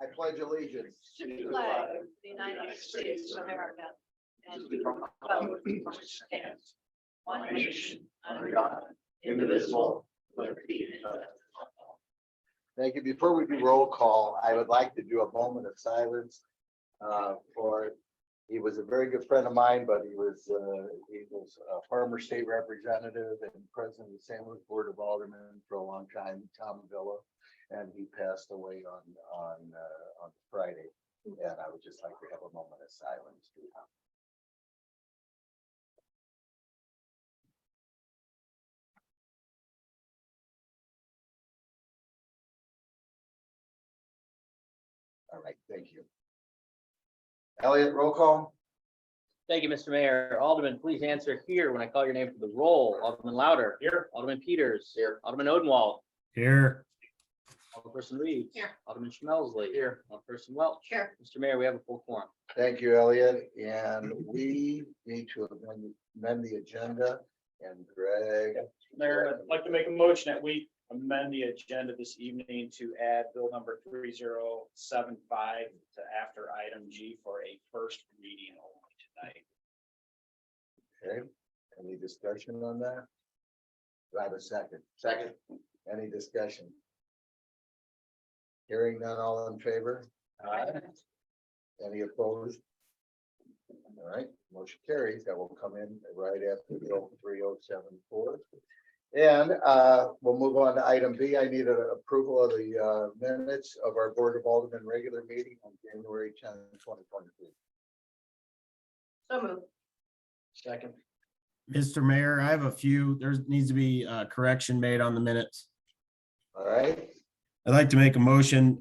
I pledge allegiance to the flag of the United States of America and to the republic for which it stands, one nation, under God, indivisible, with liberty and justice for all. Thank you. Before we do roll call, I would like to do a moment of silence for, he was a very good friend of mine, but he was a former state representative and president of the St. Louis Board of Aldermen for a long time, Tom Villa, and he passed away on Friday. And I would just like to have a moment of silence to him. All right, thank you. Elliot, roll call. Thank you, Mr. Mayor. Alderman, please answer here when I call your name for the roll. Alderman Louder. Here. Alderman Peters. Here. Alderman Odenwald. Here. Alderperson Reeves. Here. Alderman Schmelzley. Here. Alderperson Welch. Here. Mr. Mayor, we have a full quorum. Thank you, Elliot. And we need to amend the agenda. And Greg. Mayor, I'd like to make a motion that we amend the agenda this evening to add bill number 3075 to after item G for a first reading only tonight. Okay, any discussion on that? Do I have a second? Second. Any discussion? Hearing none, all in favor? Any opposed? All right, motion carries. That will come in right after bill 3074. And we'll move on to item B. I need an approval of the minutes of our Board of Aldermen regular meeting on January 10, 2023. So moved. Second. Mr. Mayor, I have a few, there needs to be a correction made on the minutes. All right, I'd like to make a motion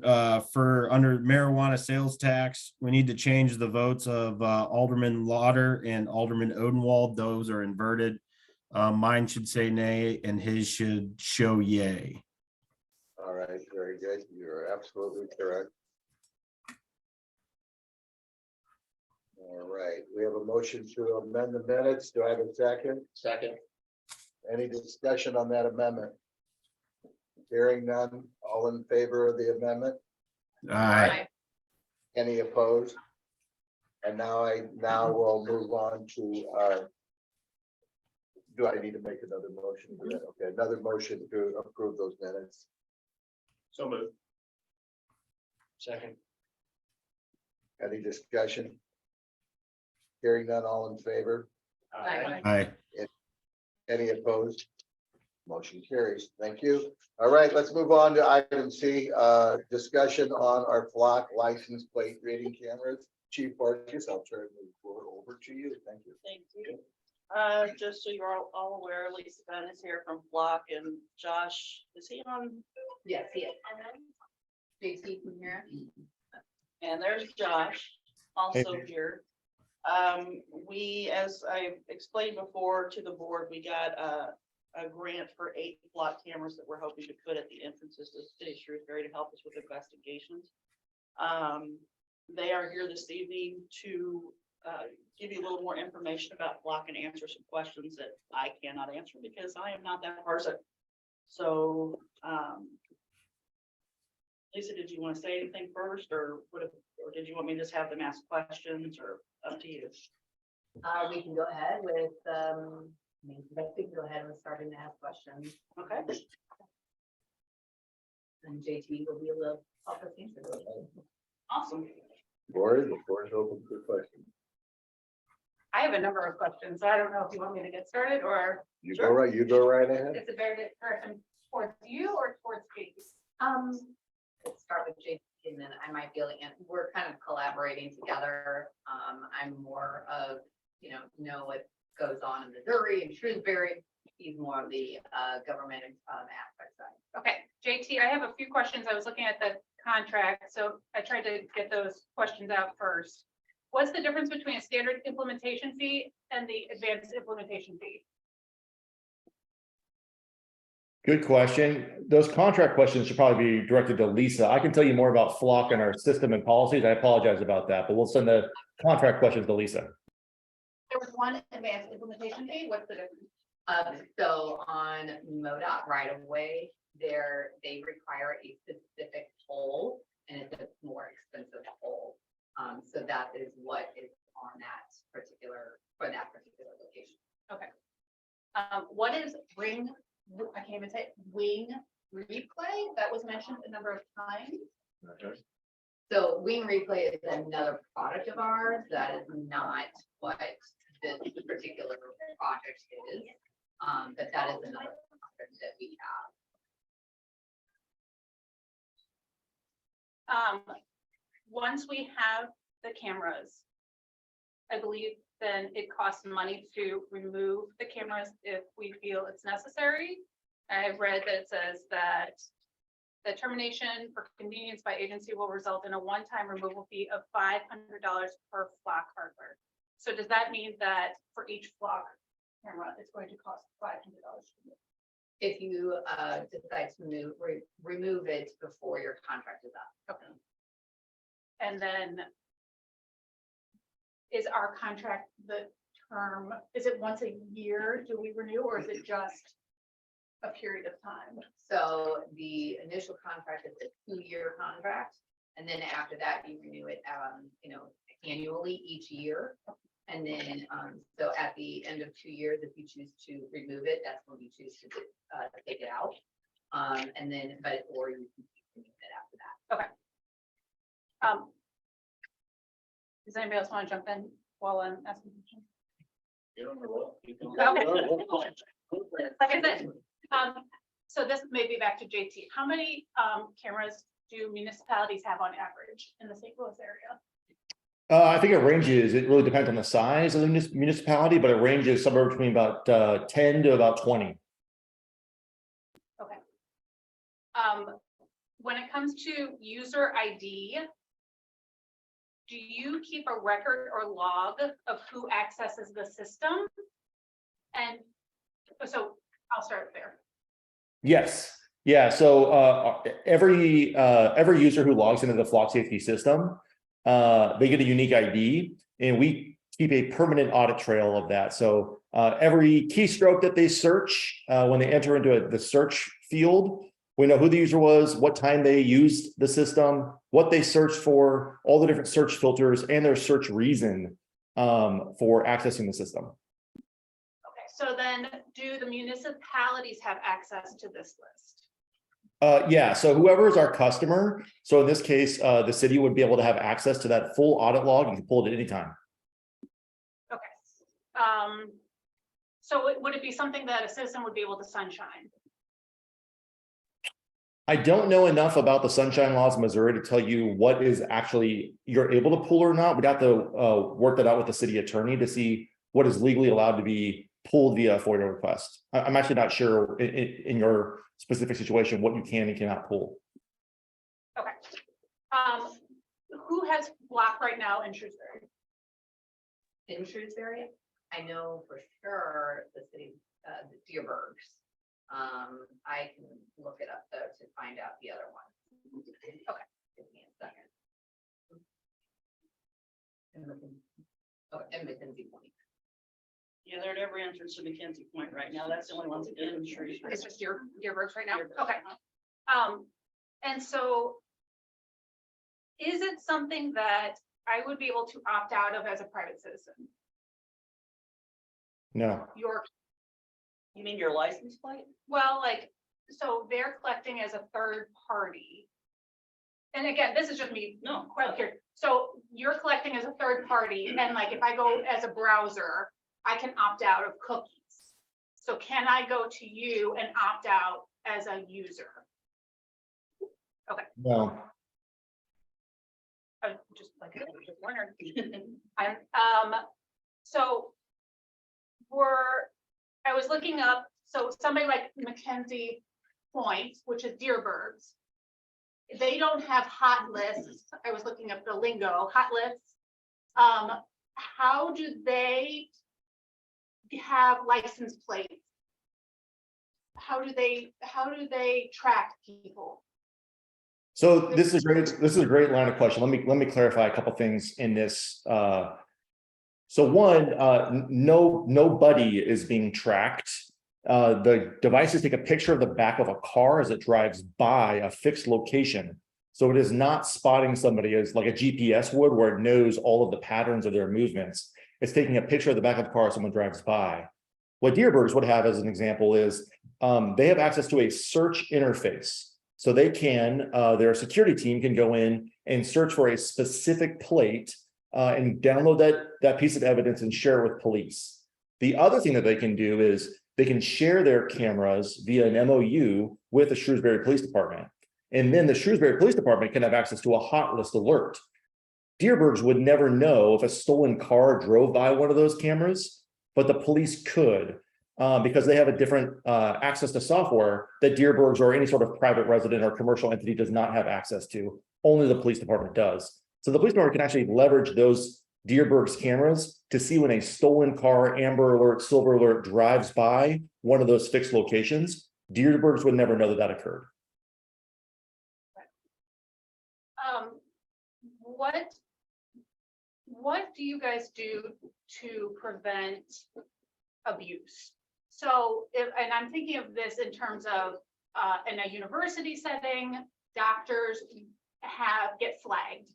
for under marijuana sales tax. We need to change the votes of Alderman Lauder and Alderman Odenwald. Those are inverted. Mine should say nay and his should show yay. all right, very good. You're absolutely correct. All right, we have a motion to amend the minutes. Do I have a second? Second. Any discussion on that amendment? Hearing none, all in favor of the amendment? Aye. Any opposed? And now we'll move on to our. Do I need to make another motion for that? Okay, another motion to approve those minutes. So moved. Second. Any discussion? Hearing none, all in favor? Aye. Aye. Any opposed? Motion carries. Thank you. All right, let's move on to item C, discussion on our flock license plate reading cameras. Chief Barkus, I'll turn the floor over to you. Thank you. Thank you. Just so you're all aware, Lisa Ben is here from Flock and Josh, is he on? Yes, yes. JT from here. And there's Josh also here. We, as I explained before to the board, we got a grant for 8 Flock cameras that we're hoping to put at the entrances to the city of Shrewsbury to help us with investigations. They are here this evening to give you a little more information about Flock and answer some questions that I cannot answer because I am not that person. So, Lisa, did you want to say anything first, or did you want me to just have them ask questions, or up to you? We can go ahead with, I think go ahead and starting to ask questions. Okay. And JT will be able to help us answer those. Awesome. The floor is open for questions. I have a number of questions. I don't know if you want me to get started or You go right ahead. it's a very person towards you or towards Kate. Let's start with JT and then I might be able to answer. We're kind of collaborating together. I'm more of, know what goes on in Missouri and Shrewsbury. He's more of the government aspect side. Okay, JT, I have a few questions. I was looking at the contract, so I tried to get those questions out first. What's the difference between a standard implementation fee and the advanced implementation fee? Good question. Those contract questions should probably be directed to Lisa. I can tell you more about Flock and our system and policies. I apologize about that, but we'll send the contract questions to Lisa. There was one advanced implementation fee. What's the difference? So on MoDOT right of way, they require a specific toll, and it's a more ring, I can't even say, it, wing replay, that was mentioned a number of times. So Wing Replay is another product of ours. That is not what this particular project is. But that is another project that we have. Once we have the cameras, I believe then it costs money to remove the cameras if we feel it's necessary. I've read that it says that the termination for convenience by agency will result in a one-time removal fee of $500 per flock hardware. So does that mean that for each flock camera, it's going to cost $500? If you decide to remove it before your contract is up. Okay. And then is our contract, the term, is it once a year, do we renew, or is it just a period of time? So the initial contract is a 2-year contract. And then after that, you renew it, annually each year. And then, so at the end of 2 years, if you choose to remove it, that's when you choose to take it out. And then, or you can remove it after that. Does anybody else want to jump in while I'm asking questions? You're on the roll. Keep going. Like I said, so this may be back to JT. How many cameras do municipalities have on average in the St. Louis area? I think it ranges, it really depends on the size of the municipality, but it ranges somewhere between about 10 to about 20. Okay. When it comes to user ID, do you keep a record or log of who accesses the system? And so I'll start there. Yes, yeah, so every user who logs into the flock safety system, they get a unique ID, and we keep a permanent audit trail of that. So every keystroke that they search, when they enter into the search field, we know who the user was, what time they used the system, what they searched for, all the different search filters, and their search reason for accessing the system. Okay, so then do the municipalities have access to this list? Yeah, so whoever is our customer, so in this case, the city would be able to have access to that full audit log. You can pull it at any time. Okay. So would it be something that a citizen would be able to sunshine? I don't know enough about the sunshine laws in Missouri to tell you what is actually you're able to pull or not. We'd have to work that out with the city attorney to see what is legally allowed to be pulled via FOIA request. I'm actually not sure in your specific situation what you can and cannot pull. Okay. Who has block right now in Shrewsbury? In Shrewsbury, I know for sure the city, the Deerbergs. I can look it up though to find out the other one. Okay, give me a second. And McKenzie Point. Yeah, they're at every entrance to McKenzie Point right now. That's the only ones that get in Shrewsbury. It's just Deerbergs right now? Deerbergs. Okay. And so is it something that I would be able to opt out of as a private citizen? No. You mean your license plate? Well, like, so they're collecting as a third party. And again, this is just me. No. Quite clear. So you're collecting as a third party, and like, if I go as a browser, I can opt out of cookies. So can I go to you and opt out as a user? Okay. No. I just like, just wondering. So I was looking up, so somebody like Mackenzie Point, which is Deerbergs, they don't have hot lists. I was looking up the lingo, hot lists. How do they have license plates? How do they track people? So this is great. This is a great line of question. Let me clarify a couple things in this. So one, nobody is being tracked. The devices take a picture of the back of a car as it drives by a fixed location. So it is not spotting somebody as like a GPS would, where it knows all of the patterns of their movements. It's taking a picture of the back of the car as someone drives by. What Deerbergs would have as an example is they have access to a search interface. So they can, their security team can go in and search for a specific plate and download that piece of evidence and share it with police. The other thing that they can do is they can share their cameras via an MOU with the Shrewsbury Police Department. And then the Shrewsbury Police Department can have access to a hot list alert. Deerbergs would never know if a stolen car drove by one of those cameras, but the police could because they have a different access to software that Deerbergs or any sort of private resident or commercial entity does not have access to. Only the police department does. So the police department can actually leverage those Deerbergs cameras to see when a stolen car, amber alert, silver alert drives by one of those fixed locations. Deerbergs would never know that occurred. What do you guys do to prevent abuse? So and I'm thinking of this in terms of in a university setting, doctors get flagged.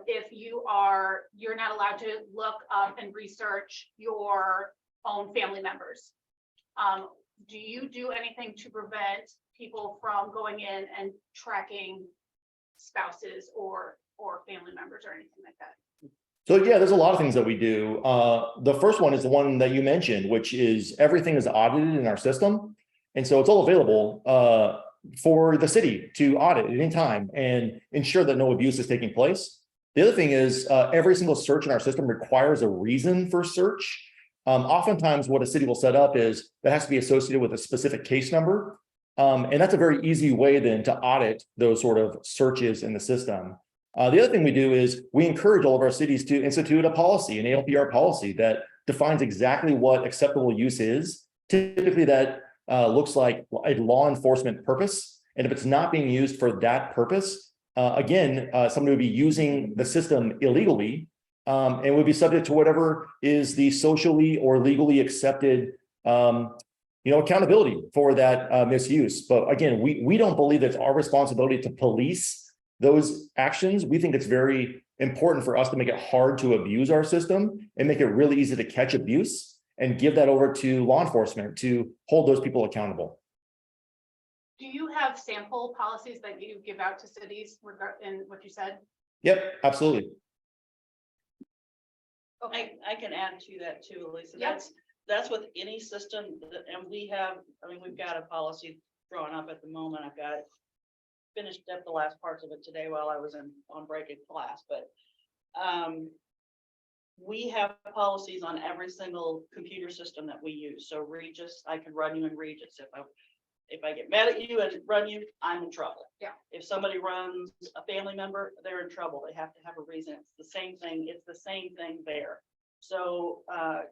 If you're not allowed to look up and research your own family members. Do you do anything to prevent people from going in and tracking spouses or family members or anything like that? So yeah, there's a lot of things that we do. The first one is the one that you mentioned, which is everything is audited in our system. And so it's all available for the city to audit at any time and ensure that no abuse is taking place. The other thing is every single search in our system requires a reason for search. Oftentimes what a city will set up is that has to be associated with a specific case number. And that's a very easy way then to audit those sort of searches in the system. The other thing we do is we encourage all of our cities to institute a policy, an ALPR policy that defines exactly what acceptable use is. Typically that looks like a law enforcement purpose. And if it's not being used for that purpose, again, somebody would be using the system illegally and would be subject to whatever is the socially or legally accepted accountability for that misuse. But again, we don't believe it's our responsibility to police those actions. We think it's very important for us to make it hard to abuse our system and make it really easy to catch abuse and give that over to law enforcement to hold those people accountable. Do you have sample policies that you give out to cities in what you said? Yep, absolutely. Okay. I can add to that too, Elisa. Yep. That's with any system and we've got a policy drawn up at the moment. I've got it finished up the last parts of it today while I was on break in class, but we have policies on every single computer system that we use. So Regis, I can run you in Regis. If I get mad at you and run you, I'm in trouble. Yeah. If somebody runs a family member, they're in trouble. They have to have a reason. It's the same thing. It's the same thing there. So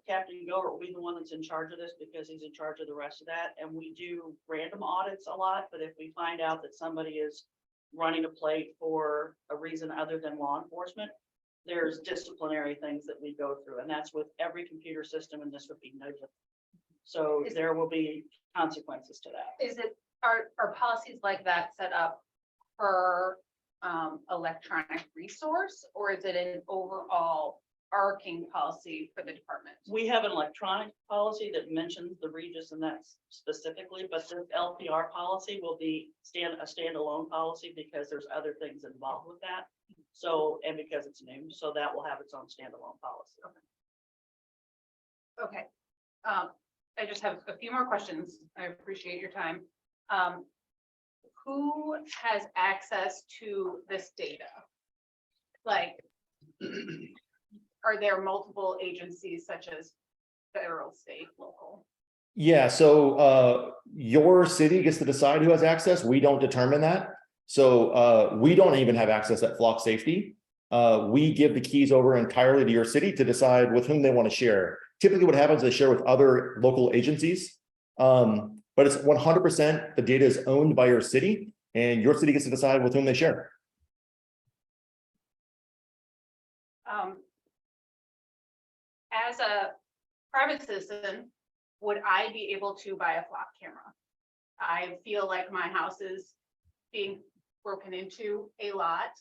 Captain Gilbert will be the one that's in charge of this because he's in charge of the rest of that. And we do random audits a lot, but if we find out that somebody is running a plate for a reason other than law enforcement, there's disciplinary things that we go through. And that's with every computer system, and this would be no different. So there will be consequences to that. Are policies like that set up per electronic resource, or is it an overall arcing policy for the department? We have an electronic policy that mentions the Regis and that specifically, but the LPR policy will be a standalone policy because there's other things involved with that. So, and because it's new, so that will have its own standalone policy. Okay. I just have a few more questions. I appreciate your time. Who has access to this data? Like, are there multiple agencies such as federal, state, local? Yeah, so your city gets to decide who has access. We don't determine that. So we don't even have access at Flock Safety. We give the keys over entirely to your city to decide with whom they want to share. Typically what happens is they share with other local agencies, but it's 100% the data is owned by your city and your city gets to decide with whom they share. As a private citizen, would I be able to buy a Flock camera? I feel like my house is being broken into a lot.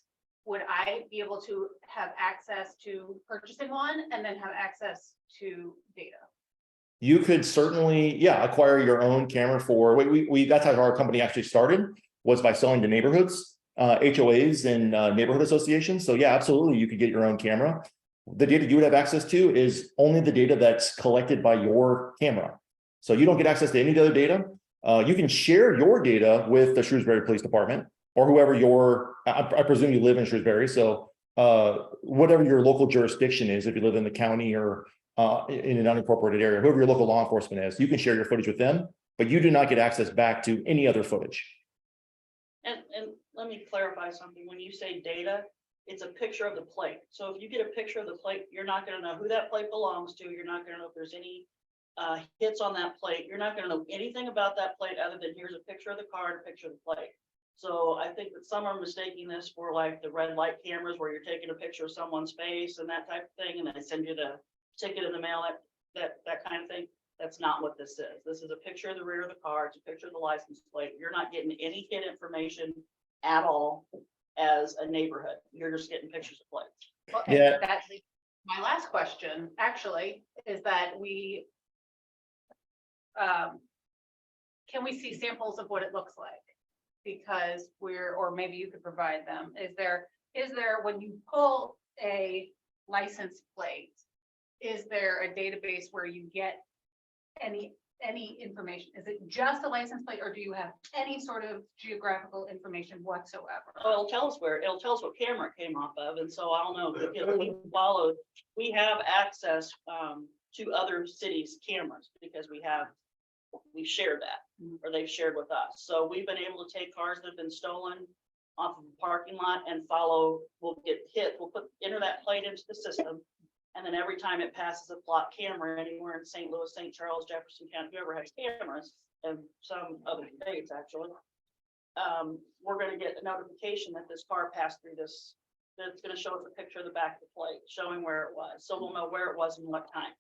Would I be able to have access to purchasing one and then have access to data? You could certainly, acquire your own camera for, that's how our company actually started, was by selling to neighborhoods, HOAs and neighborhood associations. So yeah, absolutely, you could get your own camera. The data you would have access to is only the data that's collected by your camera. So you don't get access to any other data. You can share your data with the Shrewsbury Police Department or whoever I presume you live in Shrewsbury. So whatever your local jurisdiction is, if you live in the county or in an unincorporated area, whoever your local law enforcement is, you can share your footage with them, but you do not get access back to any other footage. And let me clarify something. When you say data, it's a picture of the plate. So if you get a picture of the plate, you're not gonna know who that plate belongs to. You're not gonna know if there's any hits on that plate. You're not gonna know anything about that plate other than here's a picture of the car and a picture of the plate. So I think that some are mistaking this for like the red light cameras where you're taking a picture of someone's face and that type of thing, and they send you the ticket in the mail, that kind of thing. That's not what this is. This is a picture of the rear of the car. It's a picture of the license plate. You're not getting any hit information at all as a neighborhood. You're just getting pictures of plates. Okay, Yeah. that's my last question, actually, is that can we see samples of what it looks like? Because or maybe you could provide them. Is there, when you pull a license plate, is there a database where you get any information? Is it just a license plate, or do you have any sort of geographical information whatsoever? Oh, it'll tell us what camera it came off of, and so I'll know if we have access to other cities' cameras because we've shared that, or they've shared with us. So we've been able to take cars that have been stolen off of a parking lot and we'll get hit, enter that plate into the system. And then every time it passes a flock camera anywhere in St. Louis, St. Charles, Jefferson County, whoever has cameras, and some other states actually, we're gonna get a notification that this car passed through this. That's gonna show us a picture of the back of the plate, showing where it was. So we'll know where it was and what time,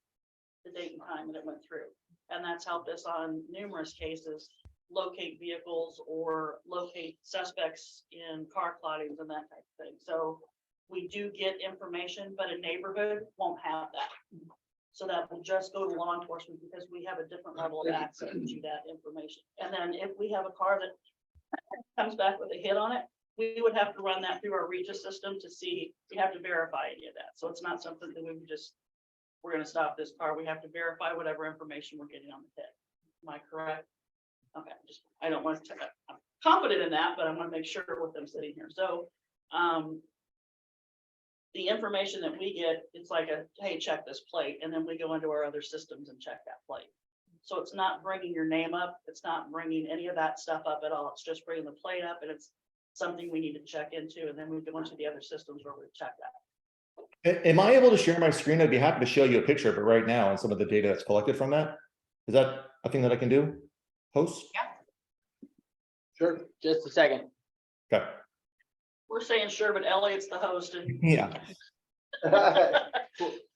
the date and time that it went through. And that's helped us on numerous cases, locate vehicles or locate suspects in car clottings and that type of thing. So we do get information, but a neighborhood won't have that. So that will just go to law enforcement because we have a different level of access to that information. And then if we have a car that comes back with a hit on it, we would have to run that through our Regis system to see, we have to verify any of that. So it's not something that we would just, we're gonna stop this car. We have to verify whatever information we're getting on the hit. Am I correct? Okay, I don't want to, I'm confident in that, but I want to make sure with them sitting here. So, the information that we get, it's like hey, check this plate. And then we go into our other systems and check that plate. So it's not bringing your name up. It's not bringing any of that stuff up at all. It's just bringing the plate up, and it's something we need to check into. And then we go into the other systems where we check that. Am I able to share my screen? I'd be happy to show you a picture of it right now and some of the data that's collected from that. Is that a thing that I can do? Host? Yeah. Sure. Just a second. Okay. We're saying sure, but Elliot's the host. And Yeah.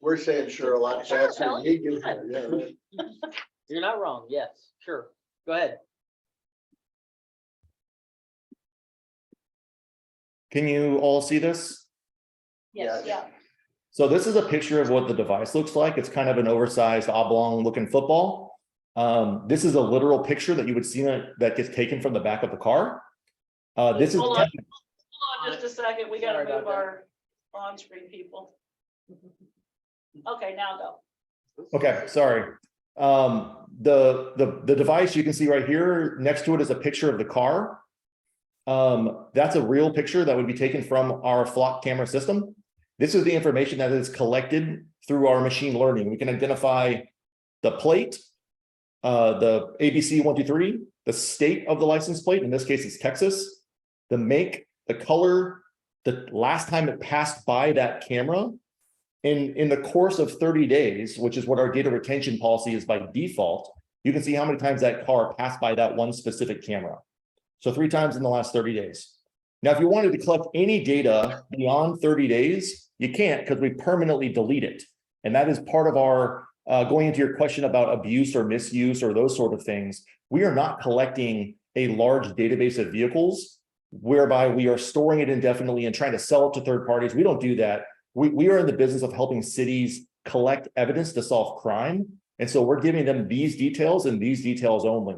We're saying sure a lot faster than you do. Yeah, right. You're not wrong. Yes, sure. Go ahead. Can you all see this? yes, yeah. So this is a picture of what the device looks like. It's kind of an oversized oblong looking football. This is a literal picture that you would see that gets taken from the back of the car. This is Hold on just a second. We gotta Sorry about move our on-screen people. Okay, now go. okay. Sorry. The device you can see right here next to it is a picture of the car. That's a real picture that would be taken from our flock camera system. This is the information that is collected through our machine learning. We can identify the plate, the ABC 123, the state of the license plate. In this case, it's Texas. The make, the color, the last time it passed by that camera. In the course of 30 days, which is what our data retention policy is by default, you can see how many times that car passed by that one specific camera. So 3 times in the last 30 days. Now, if you wanted to collect any data beyond 30 days, you can't because we permanently delete it. And that is part of our, going into your question about abuse or misuse or those sort of things, we are not collecting a large database of vehicles whereby we are storing it indefinitely and trying to sell it to third parties. We don't do that. We are in the business of helping cities collect evidence to solve crime. And so we're giving them these details and these details only.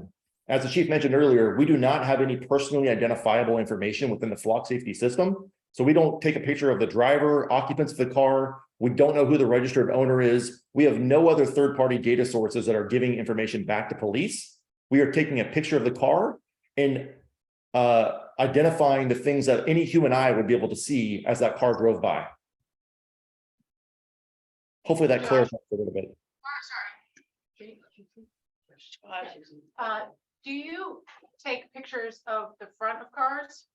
As the chief mentioned earlier, we do not have any personally identifiable information within the flock safety system. So we don't take a picture of the driver, occupants of the car. We don't know who the registered owner is. We have no other third-party data sources that are giving information back to police. We are taking a picture of the car and identifying the things that any human eye would be able to see as that car drove by. Hopefully that clarifies a little bit. Do you take pictures of the front of cars?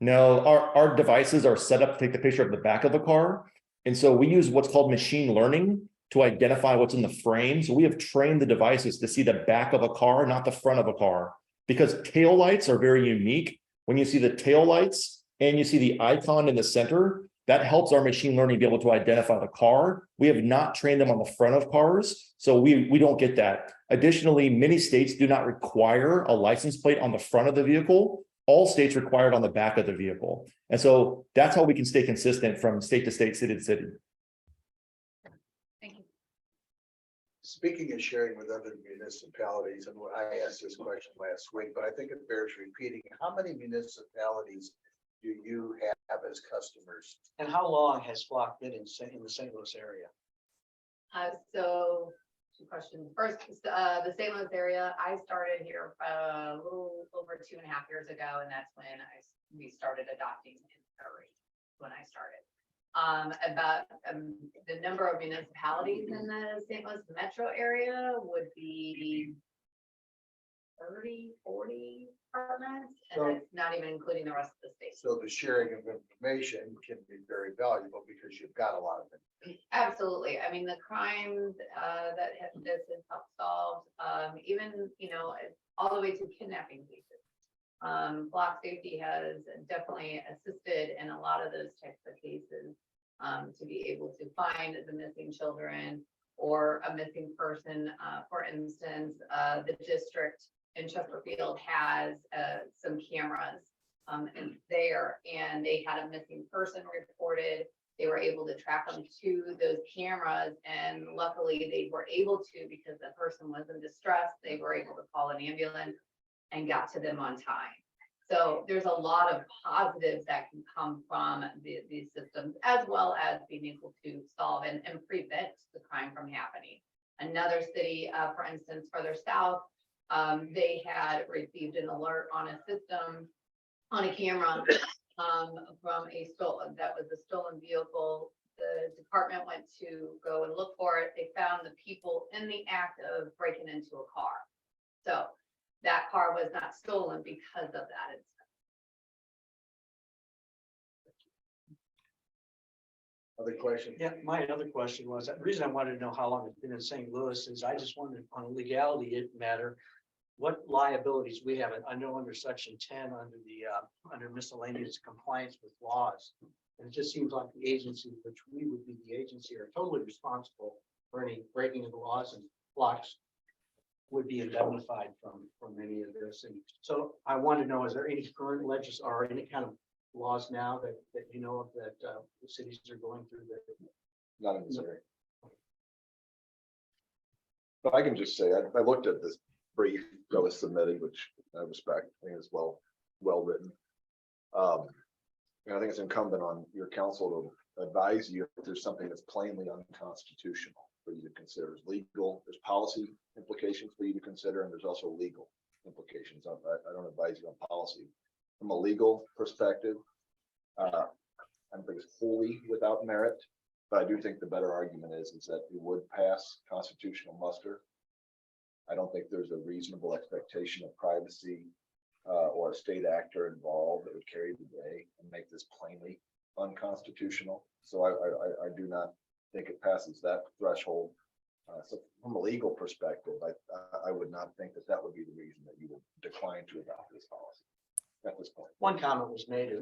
No, our devices are set up to take the picture of the back of the car. And so we use what's called machine learning to identify what's in the frame. So we have trained the devices to see the back of a car, not the front of a car, because tail lights are very unique. When you see the tail lights and you see the icon in the center, that helps our machine learning be able to identify the car. We have not trained them on the front of cars, so we don't get that. Additionally, many states do not require a license plate on the front of the vehicle. All states require it on the back of the vehicle. And so that's how we can stay consistent from state to state, city to city. Thank you. Speaking of sharing with other municipalities, and I asked this question last week, but I think it bears repeating. How many municipalities do you have as customers? And how long has Flock been in the St. Louis area? So two questions. First, the St. Louis area, I started here a little over 2.5 years ago, and that's when we started adopting in Missouri when I started. About the number of municipalities in the St. Louis metro area would be 30, 40 departments, and So- that's not even including the rest of the state. So the sharing of information can be very valuable because you've got a lot of it. Absolutely. I mean, the crimes that this has helped solve, even, all the way to kidnapping cases. Block safety has definitely assisted in a lot of those types of cases to be able to find the missing children or a missing person. For instance, the district in Chesterfield has some cameras there, and they had a missing person reported. They were able to track them to those cameras, and luckily they were able to, because the person was in distress, they were able to call an ambulance and got to them on time. So there's a lot of positives that can come from these systems, as well as being able to solve and prevent the crime from happening. Another city, for instance, further south, they had received an alert on a system, on a camera, from a stolen vehicle. The department went to go and look for it. They found the people in the act of breaking into a car. So that car was not stolen because of that incident. Other questions? Yeah, my other question was, the reason I wanted to know how long it's been in St. Louis is I just wondered on a legality matter, what liabilities we have. I know under section 10, under miscellaneous compliance with laws. And it just seems like the agency, which we would be the agency, are totally responsible for any breaking of the laws, and blocks would be indemnified from any of this. And so I want to know, is there any current or any kind of laws now that you know of that the cities are going through that? Not in Missouri. But I can just say, I looked at this brief that was submitted, which I respect, I think it's well written. And I think it's incumbent on your council to advise you if there's something that's plainly unconstitutional for you to consider. There's legal, there's policy implications for you to consider, and there's also legal implications. I don't advise you on policy. From a legal perspective, I don't think it's wholly without merit, but I do think the better argument is that it would pass constitutional muster. I don't think there's a reasonable expectation of privacy or a state actor involved that would carry the day and make this plainly unconstitutional. So I do not think it passes that threshold. So from a legal perspective, I would not think that would be the reason that you would decline to adopt this policy at this point. One comment was made,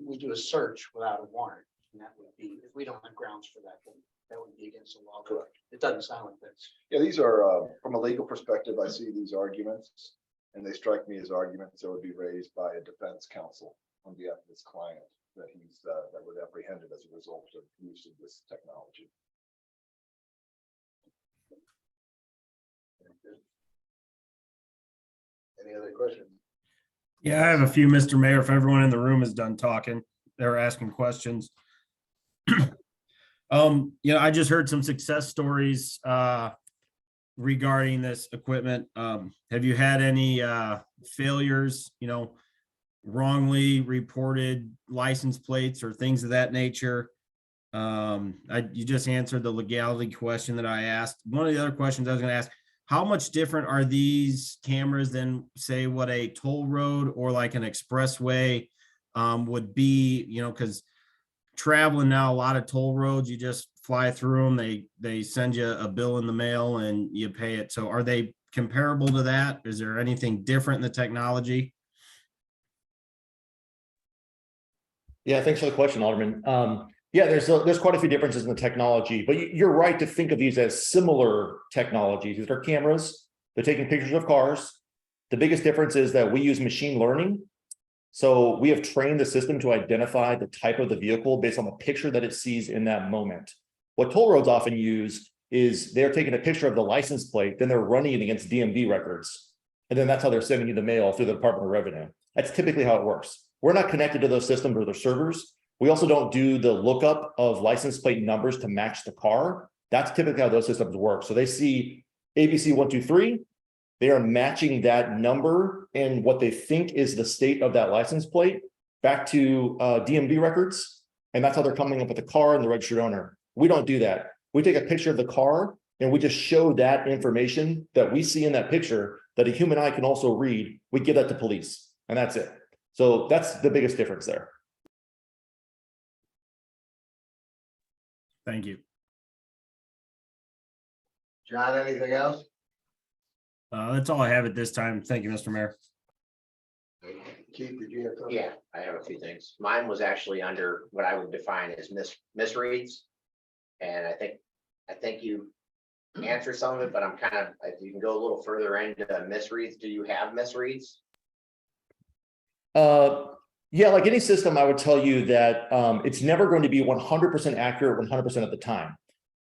we do a search without a warrant, and that would be, if we don't have grounds for that, then that would be against the law. Correct. It doesn't sound like that's. Yeah, these are, from a legal perspective, I see these arguments, and they strike me as arguments that would be raised by a defense counsel on behalf of his client that that was apprehended as a result of use of this technology. Any other questions? Yeah, I have a few, Mr. Mayor, if everyone in the room is done talking, they're asking questions. I just heard some success stories regarding this equipment. Have you had any failures, wrongly reported license plates or things of that nature? You just answered the legality question that I asked. One of the other questions I was gonna ask, how much different are these cameras than, say, what a toll road or like an expressway would be, because traveling now, a lot of toll roads, you just fly through them, they send you a bill in the mail and you pay it. So are they comparable to that? Is there anything different in the technology? Yeah, thanks for the question, Alderman. Yeah, there's quite a few differences in the technology, but you're right to think of these as similar technologies. These are cameras. They're taking pictures of cars. The biggest difference is that we use machine learning. So we have trained the system to identify the type of the vehicle based on the picture that it sees in that moment. What toll roads often use is they're taking a picture of the license plate, then they're running it against DMV records. And then that's how they're sending you the mail through the Department of Revenue. That's typically how it works. We're not connected to those systems or their servers. We also don't do the lookup of license plate numbers to match the car. That's typically how those systems work. So they see ABC 123, they are matching that number and what they think is the state of that license plate back to DMV records. And that's how they're coming up with the car and the registered owner. We don't do that. We take a picture of the car and we just show that information that we see in that picture that a human eye can also read. We give that to police and that's it. So that's the biggest difference there. Thank you. John, anything else? That's all I have at this time. Thank you, Mr. Mayor. Keith, did you have something? Yeah, I have a few things. Mine was actually under what I would define as misreads. And I think you answered some of it, but I'm kind of, if you can go a little further into misreads, do you have misreads? Yeah, like any system, I would tell you that it's never going to be 100% accurate 100% of the time.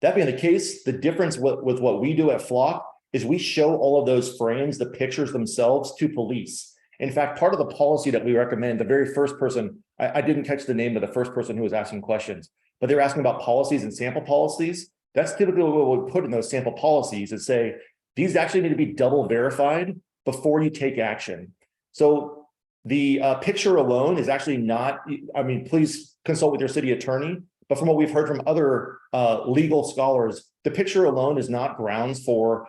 That being the case, the difference with what we do at Flock is we show all of those frames, the pictures themselves, to police. In fact, part of the policy that we recommend, the very first person, I didn't catch the name of the first person who was asking questions, but they were asking about policies and sample policies. That's typically what we put in those sample policies, is say, these actually need to be double verified before you take action. So the picture alone is actually not, I mean, please consult with your city attorney, but from what we've heard from other legal scholars, the picture alone is not grounds for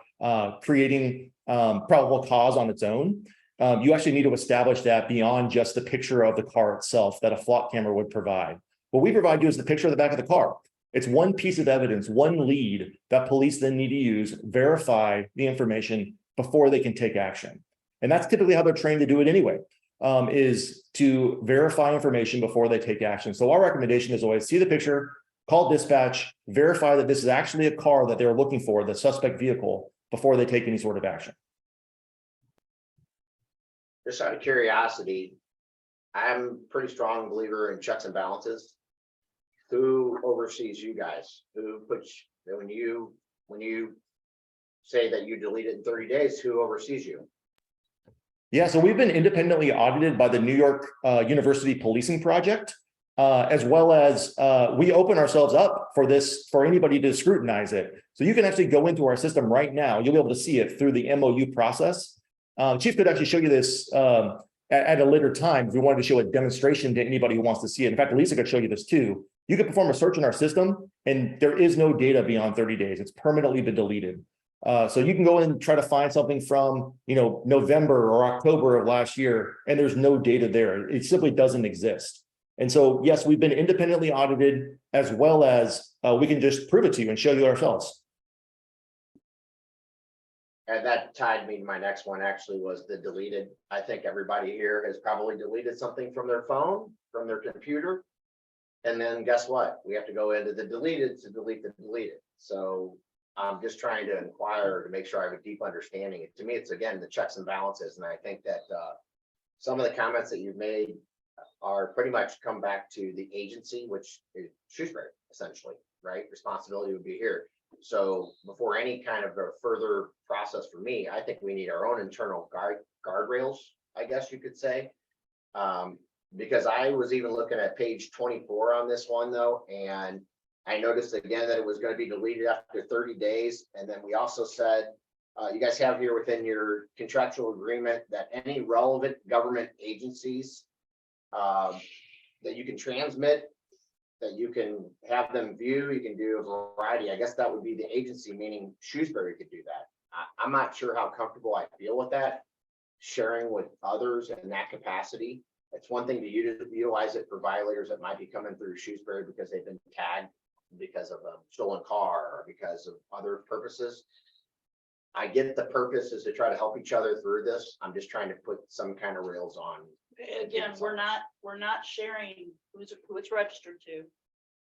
creating probable cause on its own. You actually need to establish that beyond just the picture of the car itself that a Flock camera would provide. What we provide you is the picture of the back of the car. It's one piece of evidence, one lead that police then need to use, verify the information before they can take action. And that's typically how they're trained to do it anyway, is to verify information before they take action. So our recommendation is always see the picture, call dispatch, verify that this is actually a car that they're looking for, the suspect vehicle, before they take any sort of action. Just out of curiosity, I'm a pretty strong believer in checks and balances. Who oversees you guys? Who puts, when you say that you delete it in 30 days, who oversees you? Yeah, so we've been independently audited by the New York University Policing Project, as well as we open ourselves up for this, for anybody to scrutinize it. So you can actually go into our system right now. You'll be able to see it through the MOU process. Chief could actually show you this at a later time if we wanted to show a demonstration to anybody who wants to see it. In fact, Lisa could show you this too. You could perform a search in our system and there is no data beyond 30 days. It's permanently been deleted. So you can go in and try to find something from, November or October of last year, and there's no data there. It simply doesn't exist. And so, yes, we've been independently audited, as well as we can just prove it to you and show you ourselves. And that tied me to my next one, actually, was the deleted. I think everybody here has probably deleted something from their phone, from their computer. And then guess what? We have to go into the deleted to delete the deleted. So I'm just trying to inquire to make sure I have a deep understanding. To me, it's again, the checks and balances. And I think that some of the comments that you've made are pretty much come back to the agency, which is Shrewsbury, essentially, right? Responsibility would be here. So before any kind of a further process for me, I think we need our own internal guardrails, I guess you could say. Because I was even looking at page 24 on this one though, and I noticed again that it was gonna be deleted after 30 days. And then we also said, you guys have here within your contractual agreement that any relevant government agencies that you can transmit, that you can have them view, you can do a variety. I guess that would be the agency, meaning Shrewsbury could do that. I'm not sure how comfortable I feel with that, sharing with others in that capacity. It's one thing to utilize it for violators that might be coming through Shrewsbury because they've been tagged because of a stolen car or because of other purposes. I get the purpose is to try to help each other through this. I'm just trying to put some kind of rails on. Again, we're not sharing who it's registered to.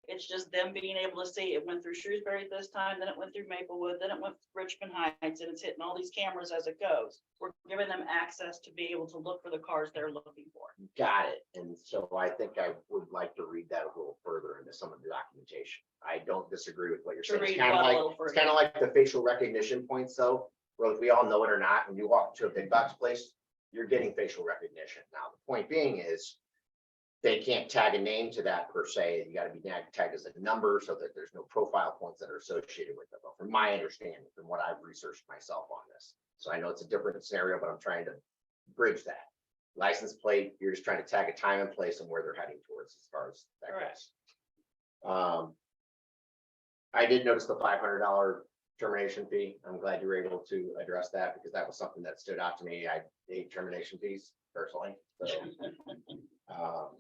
It's just them being able to see it went through Shrewsbury this time, then it went through Maplewood, then it went through Richmond Heights, and it's hitting all these cameras as it goes. We're giving them access to be able to look for the cars they're looking for. Got it. And so I think I would like to read that a little further into some of the documentation. I don't disagree with what you're saying. It's read kind of what a like, little it's further? kind of like the facial recognition points though, where if we all know it or not, when you walk to a big box place, you're getting facial recognition. Now, the point being is they can't tag a name to that per se. You got to be tagged as a number so that there's no profile points that are associated with it. But from my understanding, from what I've researched myself on this. So I know it's a different scenario, but I'm trying to bridge that. License plate, you're just trying to tag a time and place and where they're heading towards as far as that goes. I did notice the $500 termination fee. I'm glad you were able to address that because that was something that stood out to me. I hate termination fees personally. So,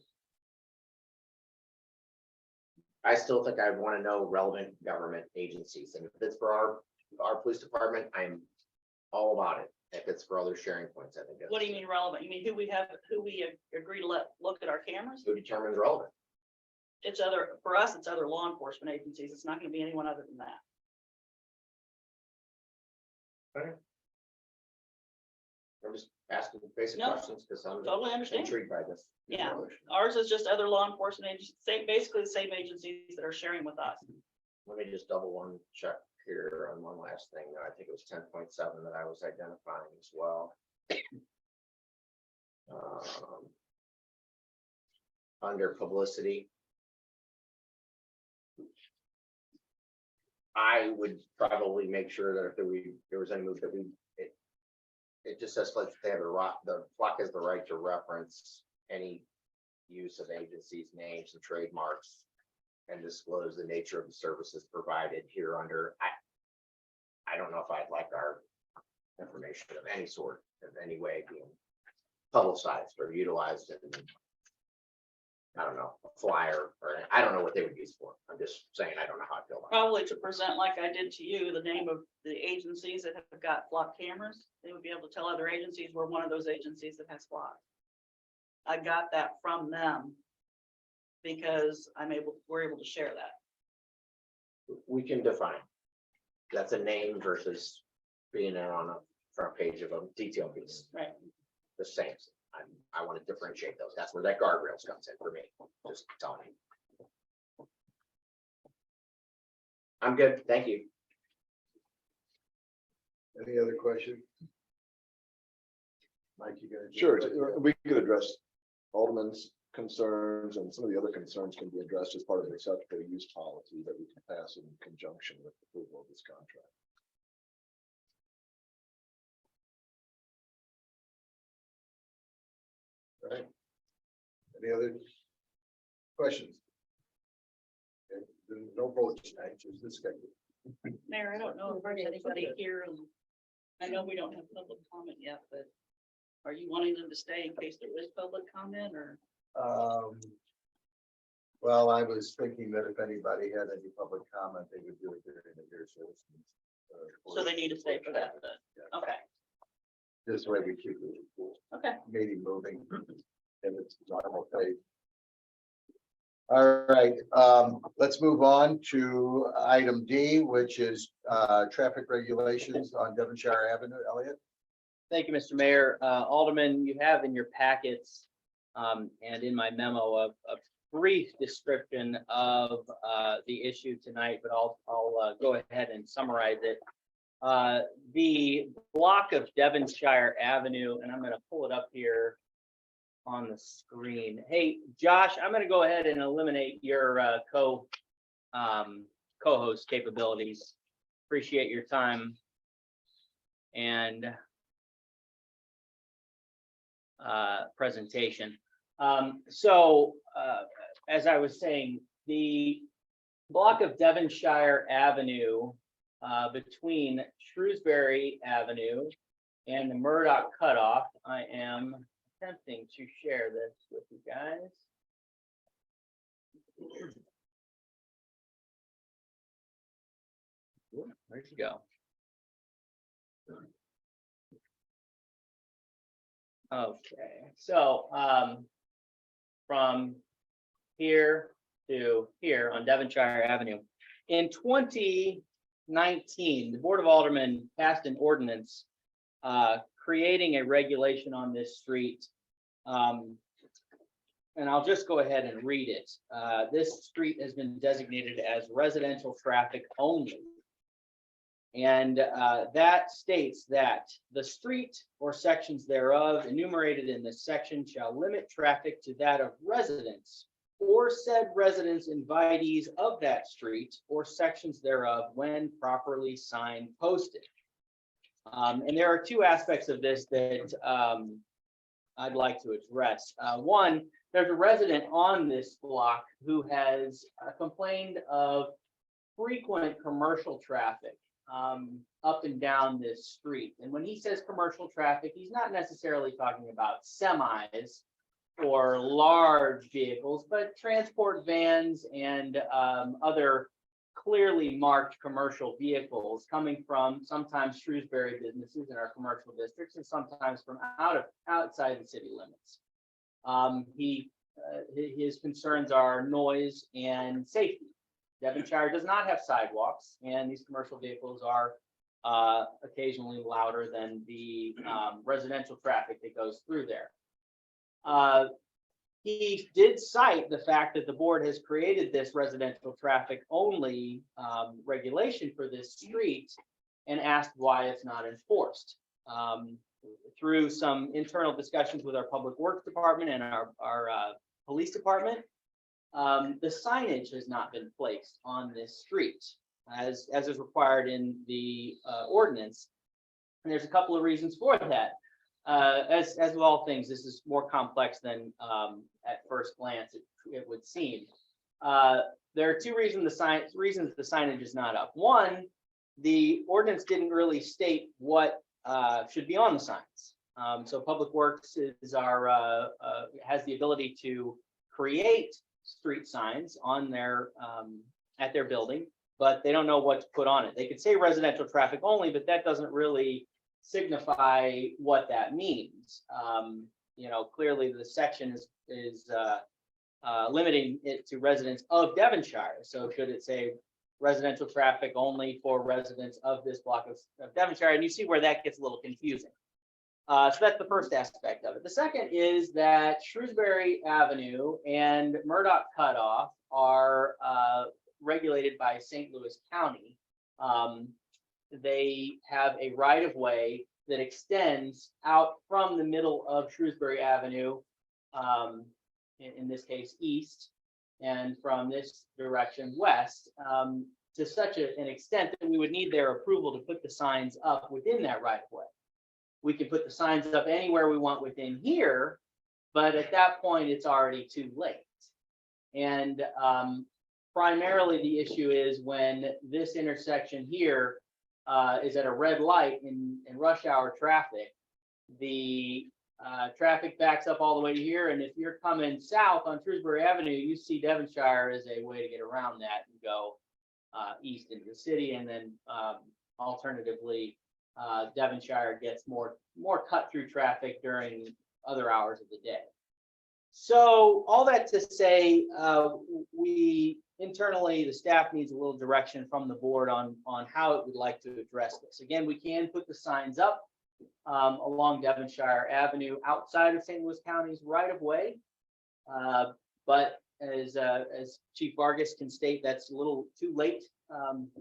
I still think I want to know relevant government agencies, and if it's for our police department, I'm all about it. If it's for other sharing points, I think. What do you mean relevant? You mean who we agree to let look at our cameras? Who determines relevant? It's for us, it's other law enforcement agencies. It's not gonna be anyone other than that. I'm just asking basic No, questions because I'm Totally understand. intrigued by this. Yeah. Ours is just other law enforcement agencies, basically the same agencies that are sharing with us. Let me just double one check here on one last thing. I think it was 10.7 that I was identifying as well. Under publicity. I would probably make sure that if there was any move that it just says like they have the flock has the right to reference any use of agencies, names and trademarks and disclose the nature of the services provided here under. I don't know if I'd like our information of any sort of any way being publicized or utilized in, I don't know, a flyer or I don't know what they would use for. I'm just saying I don't know how I feel about it. Probably to present like I did to you, the name of the agencies that have got flock cameras. They would be able to tell other agencies we're one of those agencies that has flock. I got that from them because we're able to share that. We can define. That's a name versus being on a front page of a detail piece. Right. The same. I want to differentiate those. That's where that guardrails comes in for me. Just tell me. I'm good. Thank you. Any other questions? Mike, you gonna? Sure, we could address Alderman's concerns and some of the other concerns can be addressed as part of the acceptable use policy that we can pass in conjunction with approval of this contract. All right. Any other questions? Okay, then no vote tonight, just discussion. Mayor, I don't know if there's anybody here. I know we don't have public comment yet, but are you wanting them to stay in case there is public comment or? Well, I was thinking that if anybody had any public comment, they would do it during the year citizens. So they need to stay for that, then? Yeah. Okay, This way we keep the okay. meeting moving and it's normal pace. All right, let's move on to item D, which is traffic regulations on Devonshire Avenue. Elliot? Thank you, Mr. Mayor. Alderman, you have in your packets and in my memo a brief description of the issue tonight, but I'll go ahead and summarize it. The block of Devonshire Avenue, and I'm going to pull it up here on the screen. Hey, Josh, I'm going to go ahead and eliminate your co-host capabilities. Appreciate your time and presentation. As I was saying, the block of Devonshire Avenue between Shrewsbury Avenue and the Murdoch Cutoff, I am attempting to share this with you guys. Where'd you go? Okay, so from here to here on Devonshire Avenue. In 2019, the Board of Aldermen passed an ordinance creating a regulation on this street. And I'll just go ahead and read it. This street has been designated as residential traffic only. And that states that the street or sections thereof enumerated in this section shall limit traffic to that of residents or said residents invitees of that street or sections thereof when properly signed posted. And there are two aspects of this that I'd like to address. One, there's a resident on this block who has complained of frequent commercial traffic up and down this street. And when he says commercial traffic, he's not necessarily talking about semis or large vehicles, but transport vans and other clearly marked commercial vehicles coming from sometimes Shrewsbury businesses in our commercial districts and sometimes from outside the city limits. His concerns are noise and safety. Devonshire does not have sidewalks, and these commercial vehicles are occasionally louder than the residential traffic that goes through there. He did cite the fact that the board has created this residential traffic only regulation for this street and asked why it's not enforced. Through some internal discussions with our public works department and our police department, the signage has not been placed on this street as is required in the ordinance. And there's a couple of reasons for that. As with all things, this is more complex than at first glance it would seem. There are two reasons the signage is not up. One, the ordinance didn't really state what should be on the signs. So Public Works has the ability to create street signs on their at their building, but they don't know what to put on it. They could say residential traffic only, but that doesn't really signify what that means. Clearly the section is limiting it to residents of Devonshire. So should it say residential traffic only for residents of this block of Devonshire? And you see where that gets a little confusing. So that's the first aspect of it. The second is that Shrewsbury Avenue and Murdoch Cutoff are regulated by St. Louis County. They have a right of way that extends out from the middle of Shrewsbury Avenue, in this case east, and from this direction west, to such an extent that we would need their approval to put the signs up within that right of way. We can put the signs up anywhere we want within here, but at that point, it's already too late. And primarily the issue is when this intersection here is at a red light in rush hour traffic, the traffic backs up all the way to here. And if you're coming south on Shrewsbury Avenue, you see Devonshire as a way to get around that and go east into the city. And then alternatively, Devonshire gets more cut through traffic during other hours of the day. So all that to say, we internally, the staff needs a little direction from the board on how it would like to address this. Again, we can put the signs up along Devonshire Avenue outside of St. Louis County's right of way, but as Chief Vargas can state, that's a little too late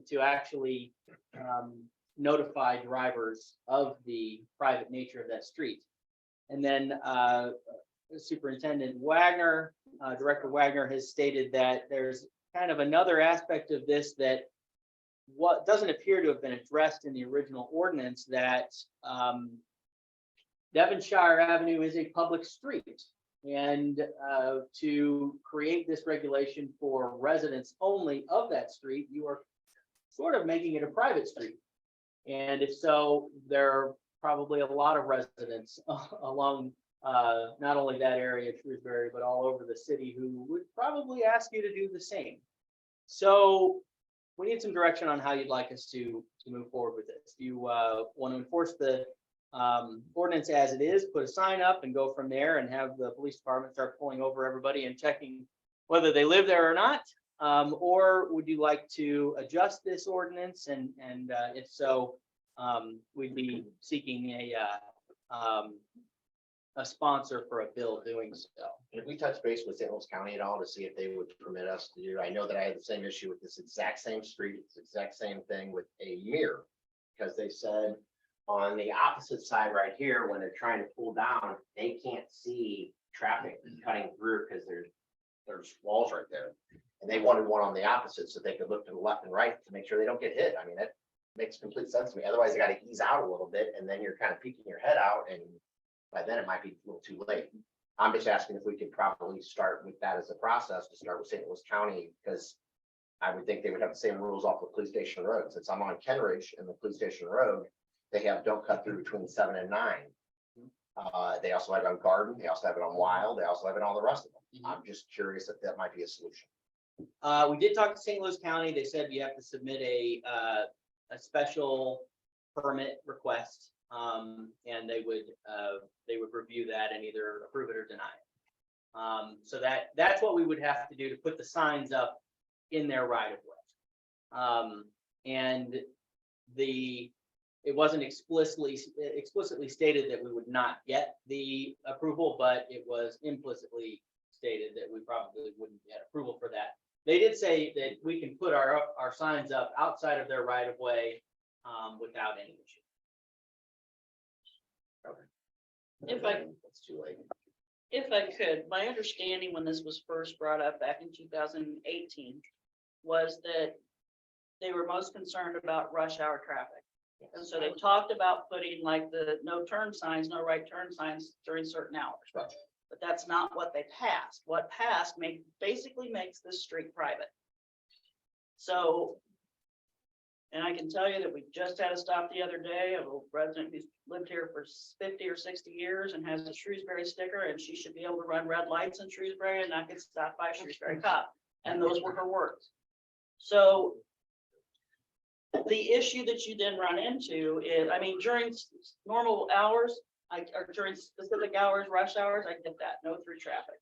to actually notify drivers of the private nature of that street. And then Superintendent Wagner, Director Wagner has stated that there's kind of another aspect of this that what doesn't appear to have been addressed in the original ordinance, that Devonshire Avenue is a public street. And to create this regulation for residents only of that street, you are sort of making it a private street. And if so, there are probably a lot of residents along not only that area, Shrewsbury, but all over the city who would probably ask you to do the same. So we need some direction on how you'd like us to move forward with this. Do you want to enforce the ordinance as it is, put a sign up and go from there and have the police department start pulling over everybody and checking whether they live there or not? Or would you like to adjust this ordinance? And if so, we'd be seeking a sponsor for a bill doing so. If we touch base with St. Louis County at all to see if they would permit us to do, I know that I had the same issue with this exact same street, it's the exact same thing with a mirror. Because they said on the opposite side right here, when they're trying to pull down, they can't see traffic cutting through because there's walls right there. And they wanted one on the opposite so they could look to the left and right to make sure they don't get hit. I mean, that makes complete sense to me. Otherwise, they got to ease out a little bit and then you're kind of peeking your head out, and by then it might be a little too late. I'm just asking if we could probably start with that as a process, to start with St. Louis County, because I would think they would have the same rules off the police station road. Since I'm on Kenridge and the police station road, they have don't cut through between 7 and 9. They also have it on Garden, they also have it on Wild, they also have it on all the rest of them. I'm just curious if that might be a solution. We did talk to St. Louis County. They said you have to submit a special permit request, and they would review that and either approve it or deny it. So that's what we would have to do to put the signs up in their right of way. And it wasn't explicitly stated that we would not get the approval, but it was implicitly stated that we probably wouldn't get approval for that. They did say that we can put our signs up outside of their right of way without any issue. It's too late. If I could, my understanding when this was first brought up back in 2018 was that they were most concerned about rush hour traffic. And so they talked about putting like the no turn signs, no right turn signs during certain hours. Right. But that's not what they passed. What passed basically makes this street private. So, and I can tell you that we just had a stop the other day of a resident who's lived here for 50 or 60 years and has a Shrewsbury sticker, and she should be able to run red lights in Shrewsbury and not get stopped by a Shrewsbury cop. And those were her words. So the issue that you then run into is, I mean, during normal hours, or during specific hours, rush hours, I get that, no through traffic.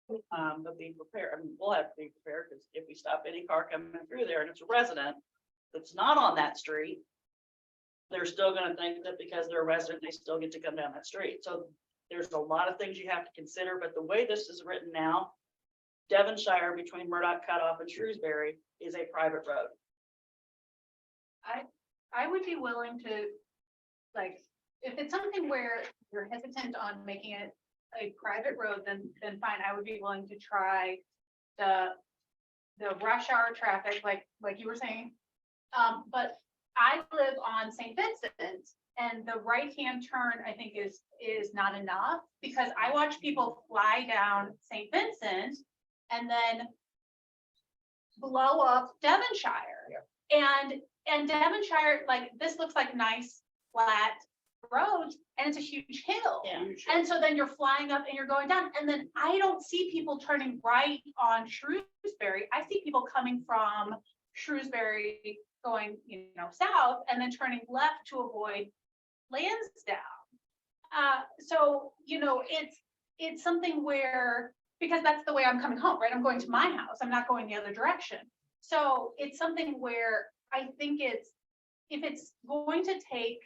But be prepared, I mean, we'll have to be prepared, because if we stop any car coming through there and it's a resident that's not on that street, they're still gonna think that because they're a resident, they still get to come down that street. So there's a lot of things you have to consider, but the way this is written now, Devonshire between Murdoch Cutoff and Shrewsbury is a private road. I would be willing to, like, if it's something where you're hesitant on making it a private road, then fine, I would be willing to try the rush hour traffic, like you were saying. But I live on St. Vincent, and the right-hand turn, I think, is not enough, because I watch people fly down St. Vincent and then blow up Devonshire. Yeah. And Devonshire, like, this looks like nice flat roads, and it's a huge hill. Yeah. And so then you're flying up and you're going down, and then I don't see people turning right on Shrewsbury. I see people coming from Shrewsbury going, south, and then turning left to avoid Lansdowne. So, it's something where, because that's the way I'm coming home, right? I'm going to my house. I'm not going the other direction. So it's something where I think if it's going to take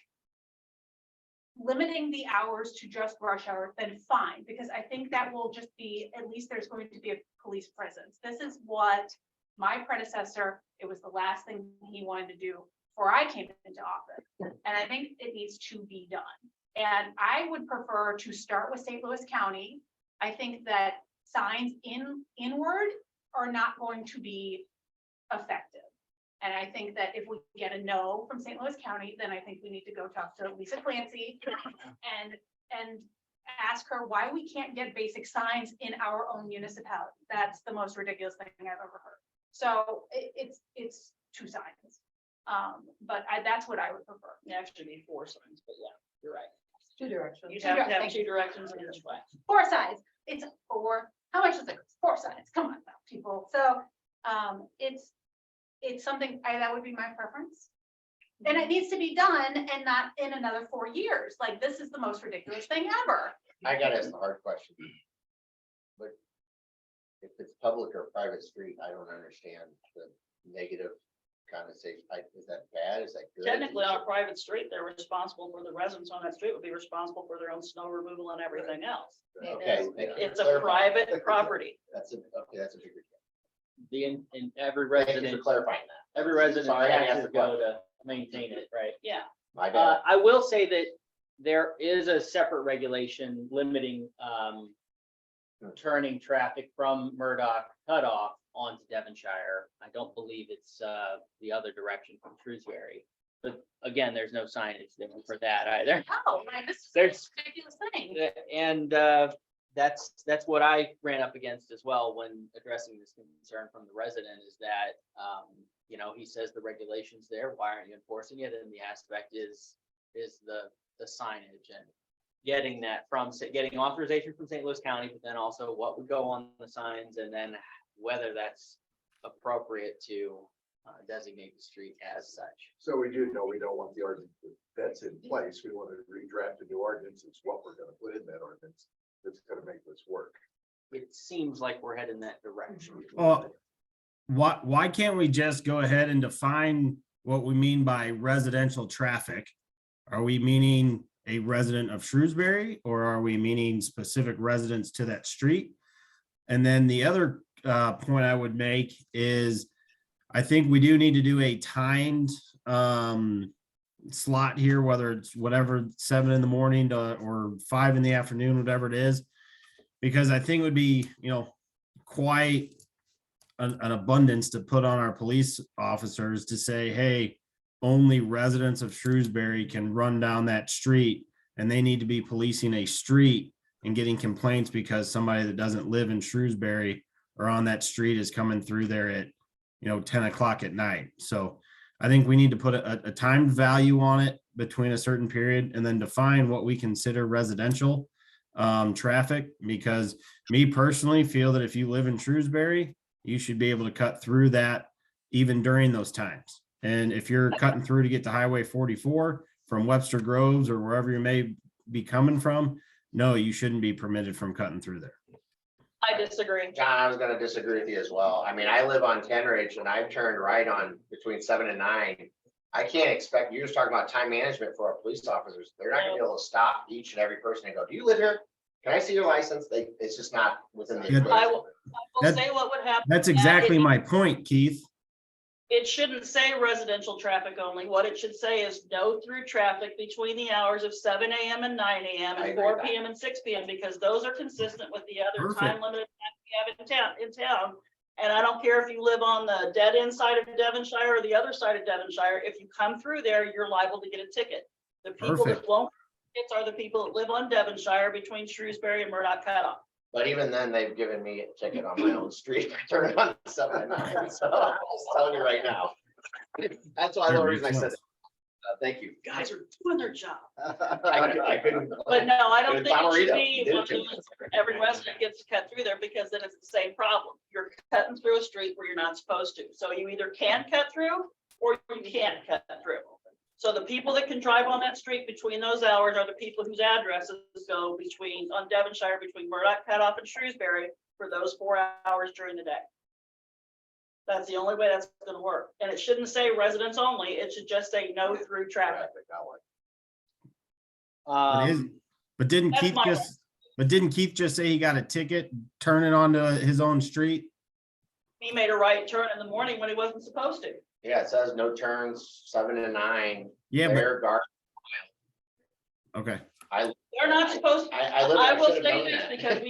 limiting the hours to just rush hour, then fine, because I think that will just be, at least there's going to be a police presence. This is what my predecessor, it was the last thing he wanted to do before I came into office. And I think it needs to be done. And I would prefer to start with St. Louis County. I think that signs inward are not going to be effective. And I think that if we get a no from St. Louis County, then I think we need to go talk to Lisa Clancy and ask her why we can't get basic signs in our own municipality. That's the most ridiculous thing I've ever heard. So it's 2 signs. But that's what I would prefer. It actually be 4 signs, but yeah, you're right. 2 directions. You'd have to have 2 directions in each way. 4 signs. It's 4. How much is it? 4 signs. Come on now, people. So it's something that would be my preference. And it needs to be done and not in another 4 years. Like, this is the most ridiculous thing ever. I gotta ask the hard question. But if it's public or private street, I don't understand the negative connotation. Is that bad? Is that good? Technically, on a private street, they're responsible for the residents on that street would be responsible for their own snow removal and everything else. Okay. thank you for It's a clarifying. private property. That's a bigger. In every Thank you for resident, clarifying that. every resident Sorry, I has asked to the go question. to maintain it, right? Yeah. My bad. I will say that there is a separate regulation limiting turning traffic from Murdoch cutoff onto Devonshire. I don't believe it's the other direction from Shrewsbury. But again, there's no signage there for that either. Oh, man, this is There's- a ridiculous thing. And that's what I ran up against as well when addressing this concern from the resident is that, you know, he says the regulation's there, why aren't you enforcing it? And the aspect is the signage and getting that from, getting authorization from St. Louis County, but then also what would go on the signs and then whether that's appropriate to designate the street as such. So we do know we don't want the ordinance that's in place. We want to redraft a new ordinance. It's what we're gonna put in that ordinance that's gonna make this work. It seems like we're heading that direction. Well, why can't we just go ahead and define what we mean by residential traffic? Are we meaning a resident of Shrewsbury or are we meaning specific residents to that street? And then the other point I would make is I think we do need to do a timed slot here, whether it's whatever, 7 in the morning or 5 in the afternoon, whatever it is. Because I think it would be, you know, quite an abundance to put on our police officers to say, hey, only residents of Shrewsbury can run down that street and they need to be policing a street and getting complaints because somebody that doesn't live in Shrewsbury or on that street is coming through there at, 10 o'clock at night. So I think we need to put a timed value on it between a certain period and then define what we consider residential traffic, because me personally feel that if you live in Shrewsbury, you should be able to cut through that even during those times. And if you're cutting through to get to Highway 44 from Webster Groves or wherever you may be coming from, no, you shouldn't be permitted from cutting through there. I disagree. John, I was gonna disagree with you as well. I mean, I live on Ten Ridge and I've turned right on between 7 and 9. I can't expect, you're just talking about time management for our police officers. They're not gonna be able to stop each and every person and go, do you live here? Can I see your license? It's just not within the. Yeah. I will That- say what would happen. That's exactly my point, Keith. It shouldn't say residential traffic only. What it should say is no through traffic between the hours of 7 AM and 9 AM I and agree 4 with that. PM and 6 PM, because those are consistent with the other Perfect. time limited times we have in town. And I don't care if you live on the dead end side of Devonshire or the other side of Devonshire, if you come through there, you're liable to get a ticket. The people Perfect. that won't, tickets are the people that live on Devonshire between Shrewsbury and Murdoch Cutoff. But even then, they've given me a ticket on my own street. I turn on 7 and 9. So I'm just telling you right now. That's why the only reason I said it. Thank you. Guys are doing their job. I couldn't. But no, I don't Good think it should Bomarito. be, Did it one to of those where every resident gets to cut through there, because then it's the same problem. You're cutting through a street where you're not supposed to. So you either can cut through or you can't cut through. So the people that can drive on that street between those hours are the people whose addresses go on Devonshire, between Murdoch Cutoff and Shrewsbury for those 4 hours during the day. That's the only way that's gonna work. And it shouldn't say residents only. It should just say no through traffic. But didn't That's Keith my- just say he got a ticket turning onto his own street? He made a right turn in the morning when he wasn't supposed to. Yeah, it says no turns, 7 to 9. Yeah, but, Rear guard. okay. They're not supposed, I I will should have say known this that. because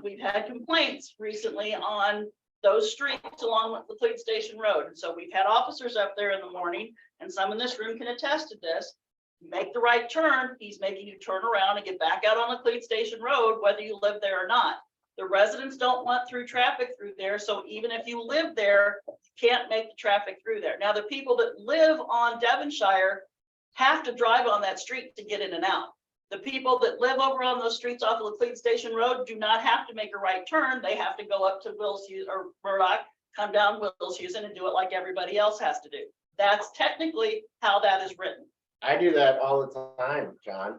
we've had complaints recently on those streets along with the police station road. And so we've had officers up there in the morning, and some in this room can attest to this. You make the right turn, he's making you turn around and get back out on the police station road, whether you live there or not. The residents don't want through traffic through there, so even if you live there, you can't make the traffic through there. Now, the people that live on Devonshire have to drive on that street to get in and out. The people that live over on those streets off of the Cleat Station Road do not have to make a right turn. They have to go up to Will's or Murdoch, come down Will's Houston and do it like everybody else has to do. That's technically how that is written. I do that all the time, John.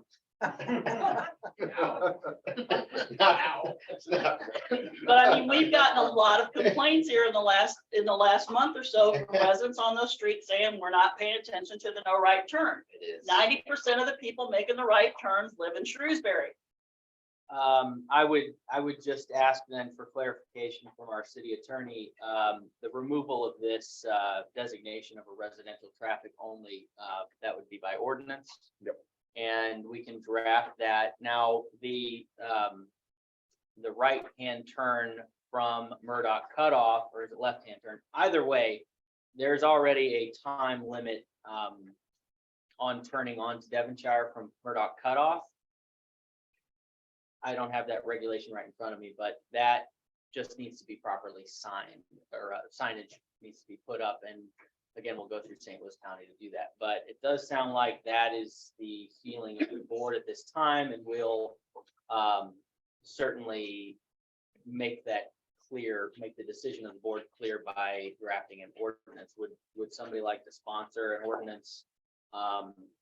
But I mean, we've gotten a lot of complaints here in the last month or so from residents on those streets saying we're not paying attention to the no right turn. It is. 90% of the people making the right turns live in Shrewsbury. I would just ask then for clarification from our city attorney, the removal of this designation of a residential traffic only, that would be by ordinance. Yep. And we can draft that. Now, the right-hand turn from Murdoch cutoff, or is it left-hand turn? Either way, there's already a time limit on turning onto Devonshire from Murdoch cutoff. I don't have that regulation right in front of me, but that just needs to be properly signed, or signage needs to be put up. And again, we'll go through St. Louis County to do that. But it does sound like that is the feeling of the board at this time, and we'll certainly make that clear, make the decision of the board clear by drafting an ordinance. Would somebody like to sponsor an ordinance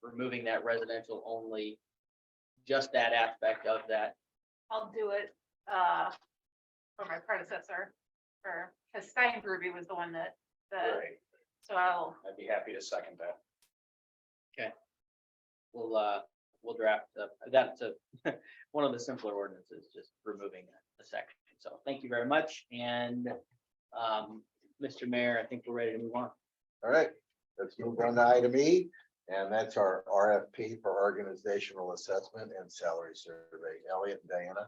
removing that residential only, just that aspect of that? I'll do it for my predecessor, or because Steinberg was the one that, Right. so I'll, I'd be happy to second that. We'll draft that's one of the simpler ordinances, just removing a section. So thank you very much. And Mr. Mayor, I think we're ready to move on. All right, let's move on to item E, and that's our RFP for organizational assessment and salary survey. Elliot and Diana.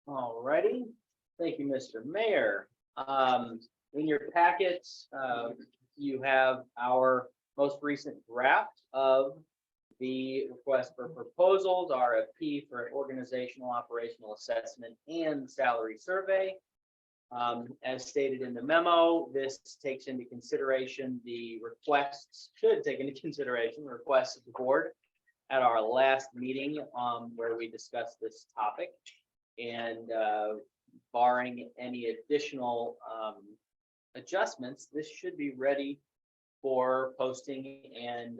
All righty. Thank you, Mr. Mayor. In your packets, you have our most recent draft of the request for proposals, RFP for an organizational operational assessment and salary survey. As stated in the memo, this takes into consideration the requests, should take into consideration the requests of the board at our last meeting where we discussed this topic. And barring any additional adjustments, this should be ready for posting, and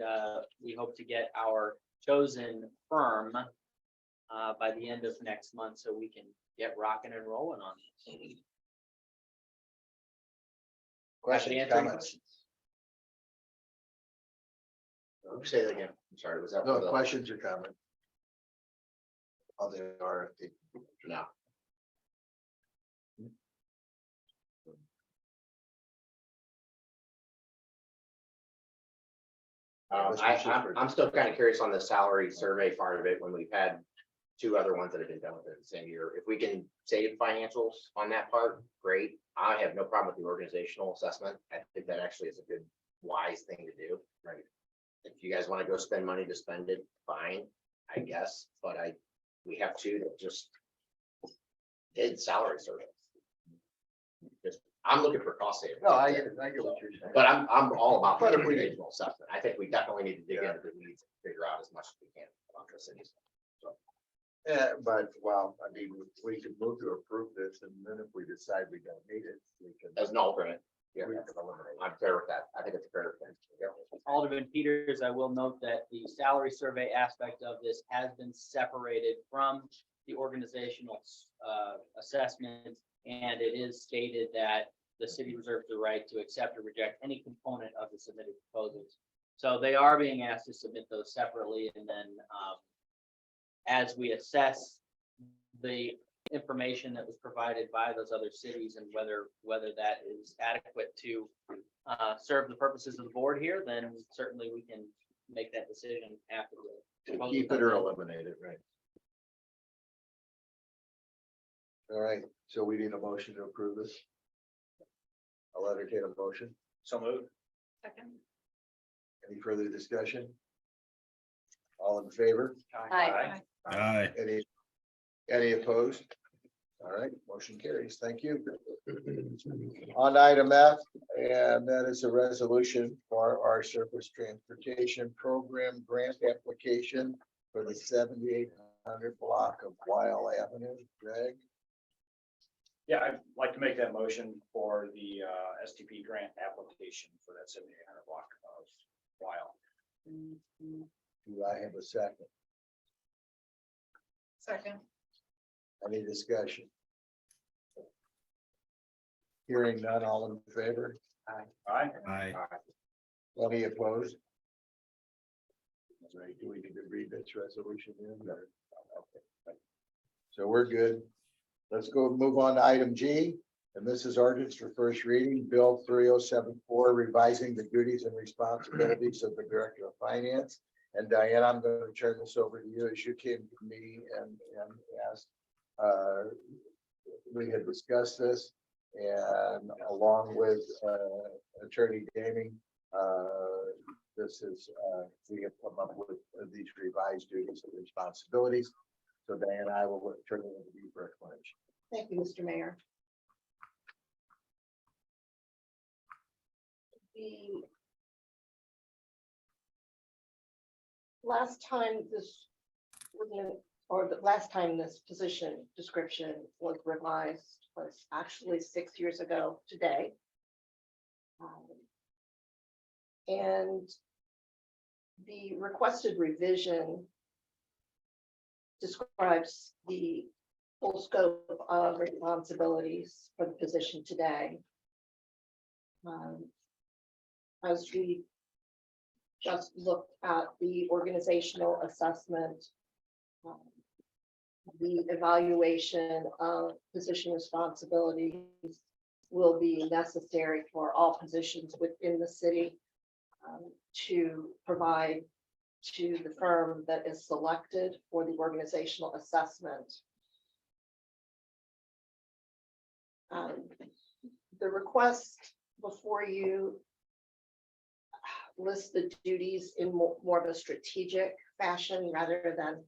we hope to get our chosen firm by the end of next month so we can get rocking and rolling on this. Questions, Happy to answer any comments? Say that again. I'm sorry, was that? No for the- questions or comments? On the RFP. No. I'm still kind of curious on the salary survey part of it, when we've had two other ones that have been done within the same year. If we can save financials on that part, great. I have no problem with the organizational assessment. I think that actually is a good, wise thing to do. Right. If you guys want to go spend money to spend it, fine, I guess, but we have two that just did salary surveys. I'm looking for cost savings. No, I get what you're saying. But I'm all about the But if we- organizational assessment. I think we definitely need to dig into the weeds and figure out as much as we can about the cities. Yeah, but well, I mean, we could move to approve this, and then if we decide we don't need it, we can. As an alternate, yeah, We can eliminate it. I'm fair with that. I think it's a fair thing. Yeah. Alderman Peters, I will note that the salary survey aspect of this has been separated from the organizational assessment. And it is stated that the city reserves the right to accept or reject any component of the submitted proposals So they are being asked to submit those separately, and then as we assess the information that was provided by those other cities and whether that is adequate to serve the purposes of the board here, then certainly we can make that decision after the. proposal Keep it comes or in. eliminate it, right? All right, so we need a motion to approve this. I'll entertain a motion. So moved. Second. Any further discussion? All in favor? Aye. Aye. Any opposed? All right, motion carries. Thank you. On item F, and that is a resolution for our surface transportation program grant application for the 7,800 block of Weil Avenue. Greg? Yeah, I'd like to make that motion for the STP grant application for that 7,800 block of Weil. Do I have a second? Second. Any discussion? Hearing none, all in favor? Aye. Aye. Any opposed? All right, do we need to read this resolution in? Or- okay. So we're good. Let's go move on to item G, and this is ordinance for first reading, Bill 3074, revising the duties and responsibilities of the Director of Finance. And Diane, I'm going to turn this over to you as you came to me and asked. We had discussed this, and along with Attorney Daming, this is, we have come up with these revised duties and responsibilities. So Diane, I will turn it over to you for explanation. Thank you, Mr. Mayor. The last time this last time this position description was revised was actually 6 years ago today. And the requested revision describes the full scope of responsibilities for the position today. As we just looked at the organizational assessment, the evaluation of position responsibilities will be necessary for all positions within the city to provide to the firm that is selected for the organizational assessment. The request before you lists the duties in more of a strategic fashion rather than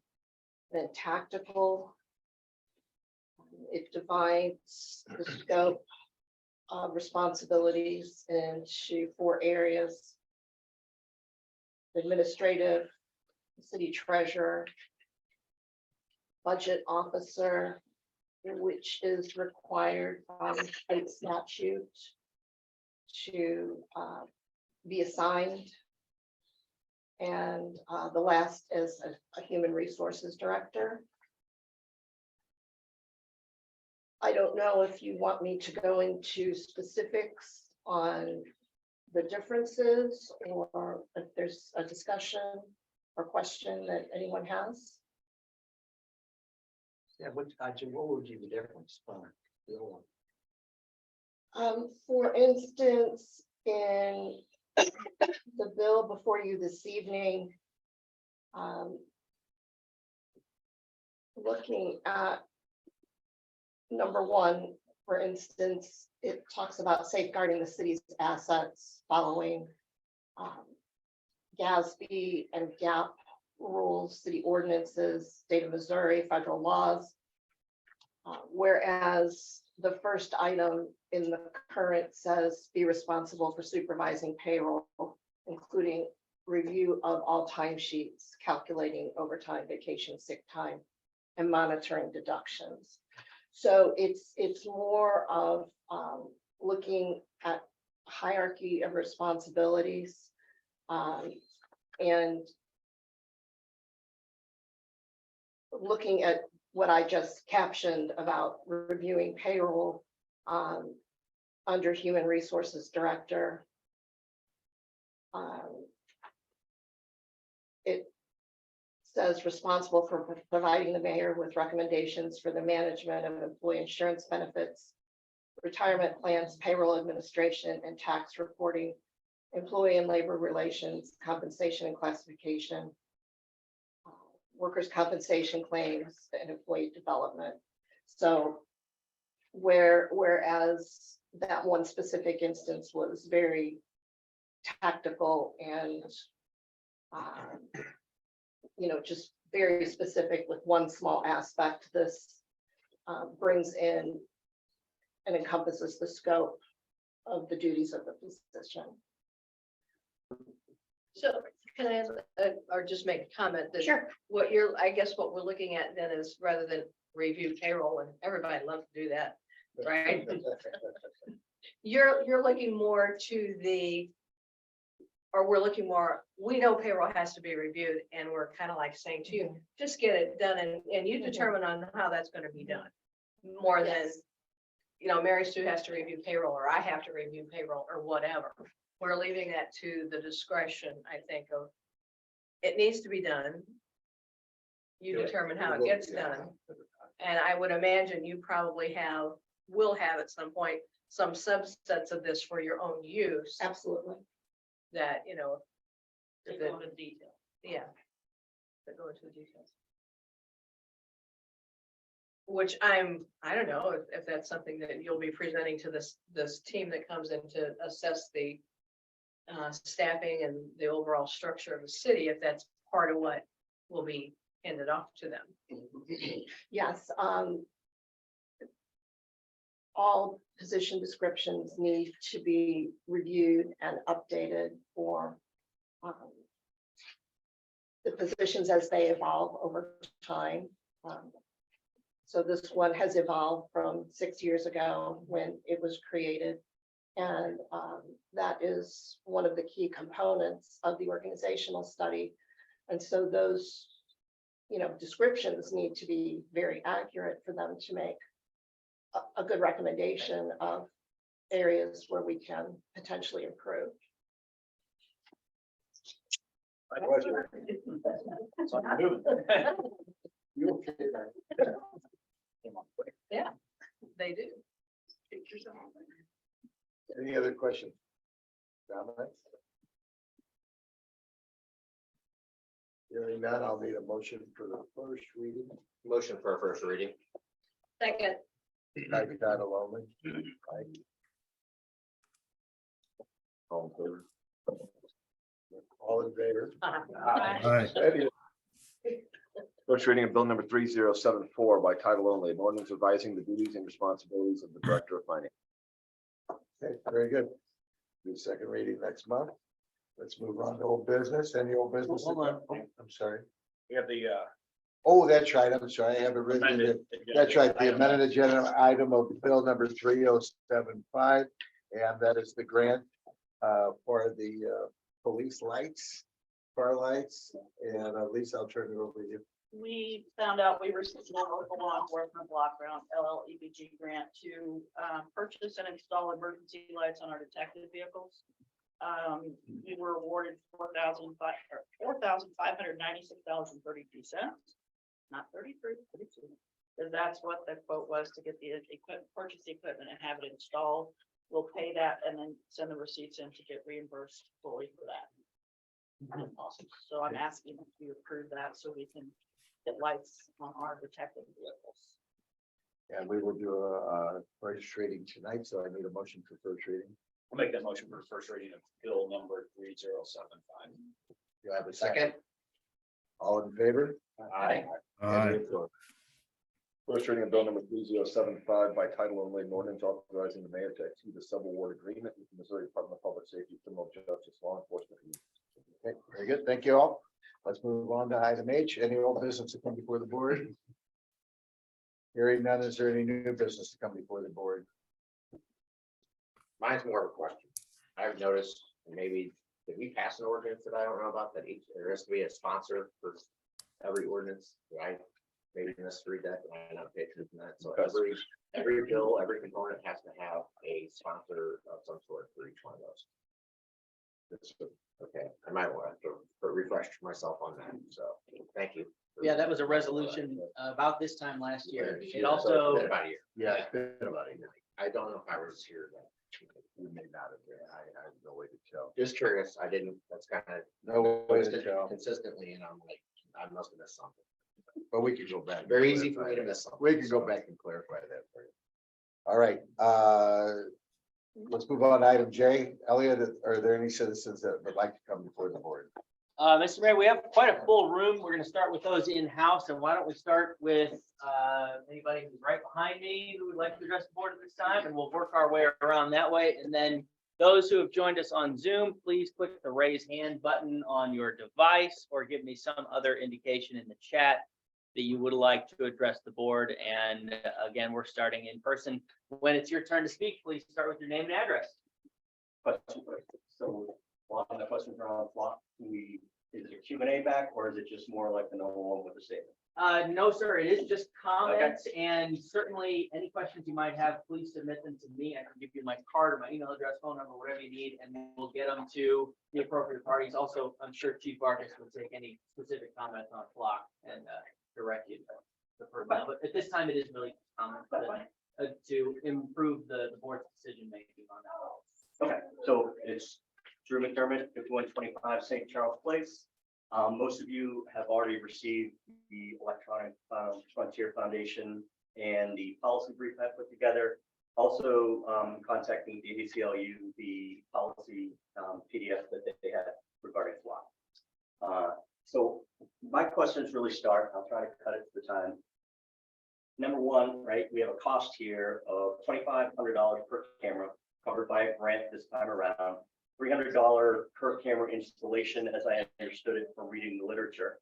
tactical. It divides the scope of responsibilities into 4 areas: administrative, city treasurer, budget officer, which is required by state statute to be assigned, and the last is a human resources director. I don't know if you want me to go into specifics on the differences, or if there's a discussion or question that anyone has. Yeah, what would be the difference from the other one? For instance, in the bill before you this evening, looking at number 1, for instance, it talks about safeguarding the city's assets following GASB and GAP rules, city ordinances, state of Missouri, federal laws. Whereas the first item in the current says be responsible for supervising payroll, including review of all timesheets, calculating overtime, vacation, sick time, and monitoring deductions. So it's more of looking at hierarchy of responsibilities and looking at what I just captioned about reviewing payroll under human resources director. says responsible for providing the mayor with recommendations for the management of employee insurance benefits, retirement plans, payroll administration, and tax reporting, employee and labor relations, compensation and classification, workers' compensation claims, and employee development. So whereas that one specific instance was very tactical and just very specific with one small aspect, this brings in and encompasses the scope of the duties of the position. So can I, ask, or just make a comment that Sure. what we're looking at then is rather than review payroll, and everybody loves to do that, right? You're looking more to we're looking more, we know payroll has to be reviewed, and we're kind of like saying to you, just get it done, and you determine on how that's gonna be done. More than, Mary Sue has to review payroll, or I have to review payroll, or whatever. We're leaving that to the discretion, I think, of, it needs to be done. You determine how it gets done. And I would imagine you probably will have at some point, some subsets of this for your own use. Absolutely. That, They go into detail. yeah. That go into the details. Which I don't know if that's something that you'll be presenting to this team that comes in to assess the staffing and the overall structure of the city, if that's part of what will be handed off to them. Yes, all position descriptions need to be reviewed and updated for the positions as they evolve over time. So this one has evolved from 6 years ago when it was created. And that is one of the key components of the organizational study. And so those, descriptions need to be very accurate for them to make a good recommendation of areas where we can potentially improve. My pleasure. So I'm moving. You okay there? Yeah, they do. Any other questions? Comments? Hearing none, I'll need a motion for the first reading. Motion for a first reading. Second, By title only. Right. All in favor? All in favor? Aye. Any- First reading of bill number 3074 by title only, an ordinance revising the duties and responsibilities of the Director of Finance. Okay, very good. Do second reading next month. Let's move on to old business. Any old business? Hold on. Oh, I'm sorry. We have the Oh, that's right. I'm sorry. I have it written in there. amended. That's right, the amended agenda item of bill number 3075, and that is the grant for the police lights, car lights, and Lisa, I'll turn it over to you. We found out we received a local law enforcement block grant, LLEBG grant to purchase and install emergency lights on our detective vehicles. We were awarded $4,596.32, not 33, 32. Because that's what the quote was to get the purchase the equipment and have it installed. We'll pay that and then send the receipts in to get reimbursed fully for that. Awesome. So I'm asking if you approve that so we can get lights on our detective vehicles. And we will do a first reading tonight, so I need a motion for first reading. I'll make that motion for the first reading of bill number 3075. Do I have a second? All in favor? Aye. Aye. Any opposed? First reading of bill number 3075 by title only, an ordinance authorizing the mayor to execute a subaward agreement with the Missouri Department of Public Safety, Criminal Justice, Law Enforcement. Okay, very good. Thank you all. Let's move on to item H. Any old business to come before the board? Hearing none, is there any new business to come before the board? Mine's more of a question. I've noticed, maybe, did we pass an ordinance that I don't know about, that there has to be a sponsor for every ordinance, right? Maybe let's read that, I not pay attention to that, so every bill, every component has to have a sponsor of some sort for each one of those. Okay, I might want to refresh myself on that, so, thank you. Yeah, that was a resolution about this time last year. It It's also, been about a year. Yeah, it's been about a year. I don't know if I was here then. You may not have been. I have no way to tell. Just curious, I didn't, that's kind of No way to tell, consistently, and I'm like, I must have missed something. but we could go back. and Very easy for clarify me to that. miss something. We can go back and clarify that for you. All right, let's move on to item J. Elliot, are there any citizens that would like to come before the board? Mr. Mayor, we have quite a full room. We're gonna start with those in-house, and why don't we start with anybody who's right behind me who would like to address the board at this time, and we'll work our way around that way. And then those who have joined us on Zoom, please click the raise hand button on your device or give me some other indication in the chat that you would like to address the board. And again, we're starting in person. When it's your turn to speak, please start with your name and address. So, a lot of the questions are on the flock. Is it a Q&A back, or is it just more like the normal one with the statement? No, sir, it is just comments, and certainly any questions you might have, please submit them to me. I can give you my card or my email address, phone number, whatever you need, and we'll get them to the appropriate parties. Also, I'm sure Chief Vargas will take any specific comments on flock and direct you to the personnel. But at this time, it is really comments to improve the board's decision making on that. Okay, so it's Drew McDermott, 5125 St. Charles Place. Most of you have already received the electronic Frontier Foundation and the policy brief I put together. Also contacting the ACLU, the policy PDF that they had regarding flock. So my questions really start, I'll try to cut it to the time. Number one, right, we have a cost here of $2,500 per camera covered by a grant this time around. $300 per camera installation, as I understood it from reading the literature.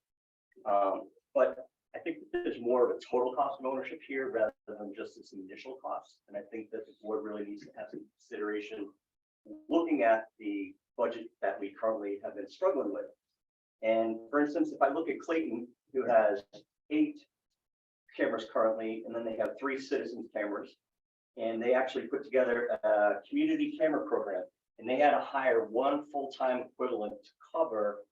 But I think there's more of a total cost of ownership here rather than just this initial cost. And I think that the board really needs to have some consideration looking at the budget that we currently have been struggling with. And for instance, if I look at Clayton, who has 8 cameras currently, and then they have 3 citizens cameras, and they actually put together a community camera program. And they had to hire 1 full-time equivalent to cover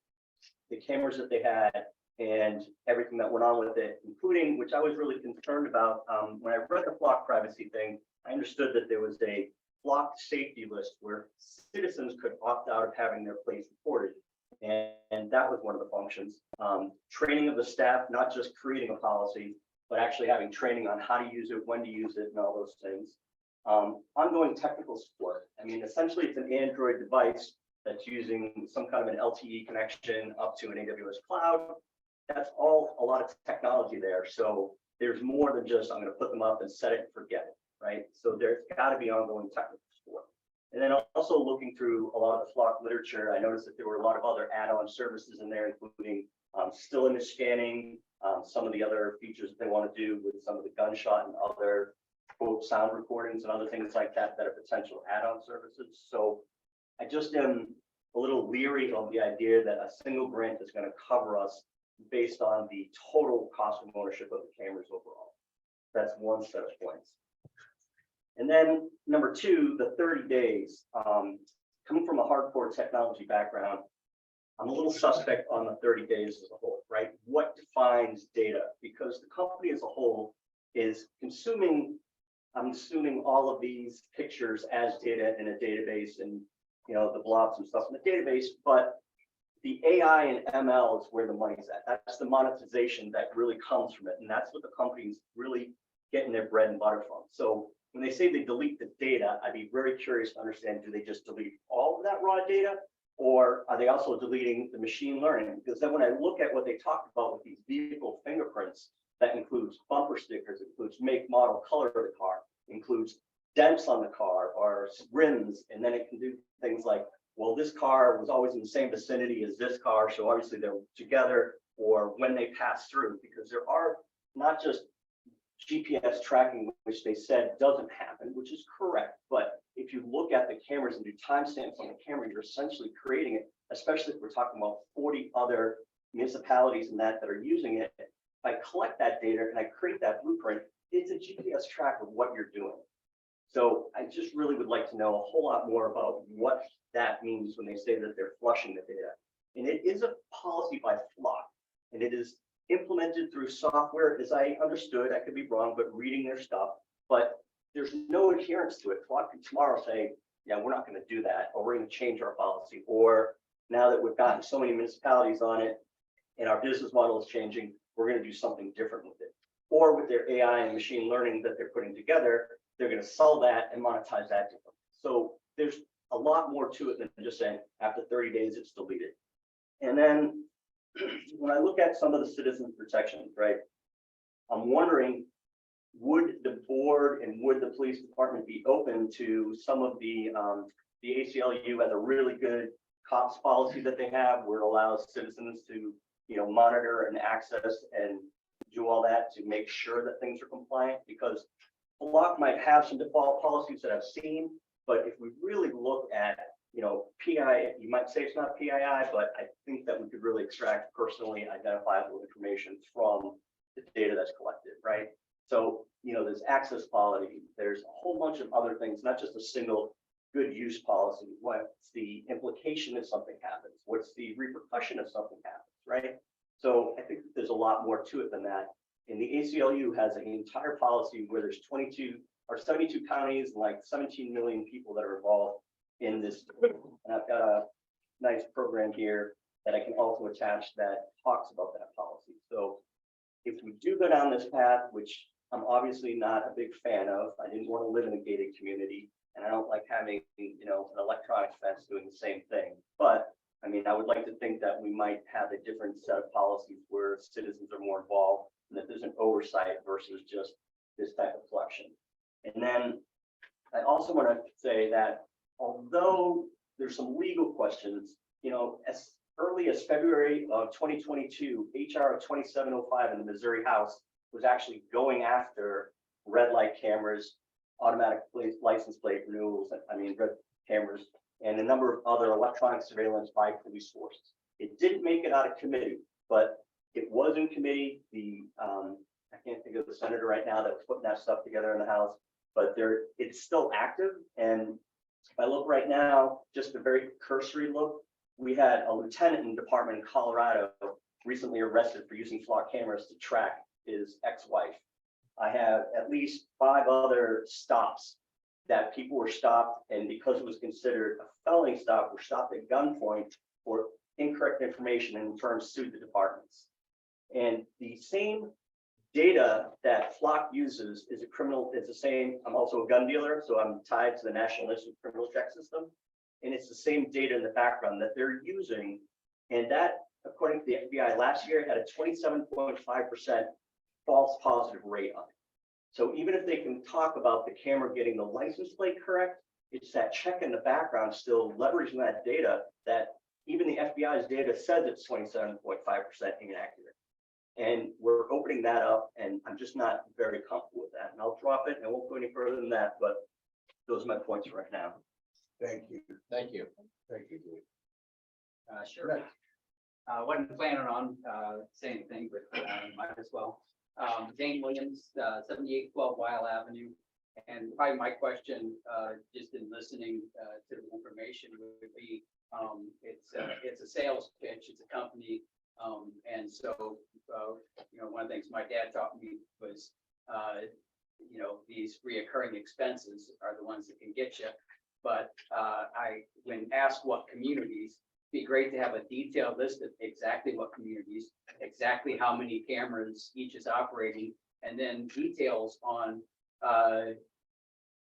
the cameras that they had and everything that went on with it, including, which I was really concerned about. When I read the flock privacy thing, I understood that there was a flock safety list where citizens could opt out of having their place reported. And that was one of the functions. Training of the staff, not just creating a policy, but actually having training on how to use it, when to use it, and all those things. Ongoing technical support. I mean, essentially it's an Android device that's using some kind of an LTE connection up to an AWS cloud. That's all a lot of technology there. So there's more than just, I'm going to put them up and set it and forget it, right? So there's got to be ongoing technical support. And then also looking through a lot of the flock literature, I noticed that there were a lot of other add-on services in there, including still image scanning, some of the other features that they want to do with some of the gunshot and other quote sound recordings and other things like that that are potential add-on services. So I just am a little leery of the idea that a single grant is going to cover us based on the total cost of ownership of the cameras overall. That's one set of points. And then number 2, the 30 days. Coming from a hardcore technology background, I'm a little suspect on the 30 days as a whole, right? What defines data? Because the company as a whole is consuming, I'm assuming, all of these pictures as data in a database and, you know, the blobs and stuff in the database, but the AI and ML is where the money's at. That's the monetization that really comes from it. And that's what the company's really getting their bread and butter from. So when they say they delete the data, I'd be very curious to understand, do they just delete all of that raw data? Or are they also deleting the machine learning? Because then when I look at what they talked about with these vehicle fingerprints, that includes bumper stickers, includes make, model, color of the car, includes dents on the car or rims, and then it can do things like, well, this car was always in the same vicinity as this car, so obviously they're together, or when they pass through, because there are not just GPS tracking, which they said doesn't happen, which is correct, but if you look at the cameras and do timestamps on the camera, you're essentially creating it, especially if we're talking about 40 other municipalities and that are using it. If I collect that data and I create that blueprint, it's a GPS track of what you're doing. So I just really would like to know a whole lot more about what that means when they say that they're flushing the data. And it is a policy by Flock, and it is implemented through software, as I understood. I could be wrong, but reading their stuff, but there's no adherence to it. Flock can tomorrow say, yeah, we're not going to do that, or we're going to change our policy, or now that we've gotten so many municipalities on it and our business model is changing, we're going to do something different with it. Or with their AI and machine learning that they're putting together, they're going to sell that and monetize that differently. So there's a lot more to it than just saying after 30 days it's deleted. And then when I look at some of the citizen protections, right, I'm wondering, would the board and would the police department be open to some of the ACLU has a really good cops policy that they have where it allows citizens to, monitor and access and do all that to make sure that things are compliant, because Block might have some default policies that I've seen, but if we really look at, PI, you might say it's not PII, but I think that we could really extract personally identifiable information from the data that's collected, right? So, there's access policy, there's a whole bunch of other things, not just a single good use policy. What's the implication if something happens? What's the repercussion if something happens, right? So I think there's a lot more to it than that. And the ACLU has an entire policy where there's 22 or 72 counties, and like 17 million people that are involved in this. And I've got a nice program here that I can also attach that talks about that policy. So if we do go down this path, which I'm obviously not a big fan of, I didn't want to live in a gated community, and I don't like having, an electronic fence doing the same thing. But I mean, I would like to think that we might have a different set of policies where citizens are more involved and that there's an oversight versus just this type of collection. And then I also want to say that although there's some legal questions, as early as February of 2022, HR 2705 in the Missouri House was actually going after red light cameras, automatic license plate renewals, red cameras, and a number of other electronic surveillance by police forces. It didn't make it out of committee, but it was in committee. I can't think of the senator right now that was putting that stuff together in the House, but it's still active. And if I look right now, just a very cursory look, we had a lieutenant in the department in Colorado recently arrested for using Flock cameras to track his ex-wife. I have at least 5 other stops that people were stopped, and because it was considered a felony stop, were stopped at gunpoint for incorrect information and in turn sued the departments. And the same data that Flock uses is the same. I'm also a gun dealer, so I'm tied to the National Institute of Criminal Check System. And it's the same data in the background that they're using. And that, according to the FBI last year, had a 27.5% false positive rate on it. So even if they can talk about the camera getting the license plate correct, it's that check in the background still leveraging that data that even the FBI's data says it's 27.5% inaccurate. And we're opening that up, and I'm just not very comfortable with that. And I'll drop it, and I won't go any further than that, but those are my points right now. Thank you. Thank you. Thank you, Dave. Sure. Wasn't planning on saying anything, but might as well. Dane Williams, 7812 Weil Avenue. And probably my question, just in listening to the information would be, it's a sales pitch, it's a company. And so, one of the things my dad taught me was, these reoccurring expenses are the ones that can get you. But when asked what communities, it'd be great to have a detailed list of exactly what communities, exactly how many cameras each is operating, and then details on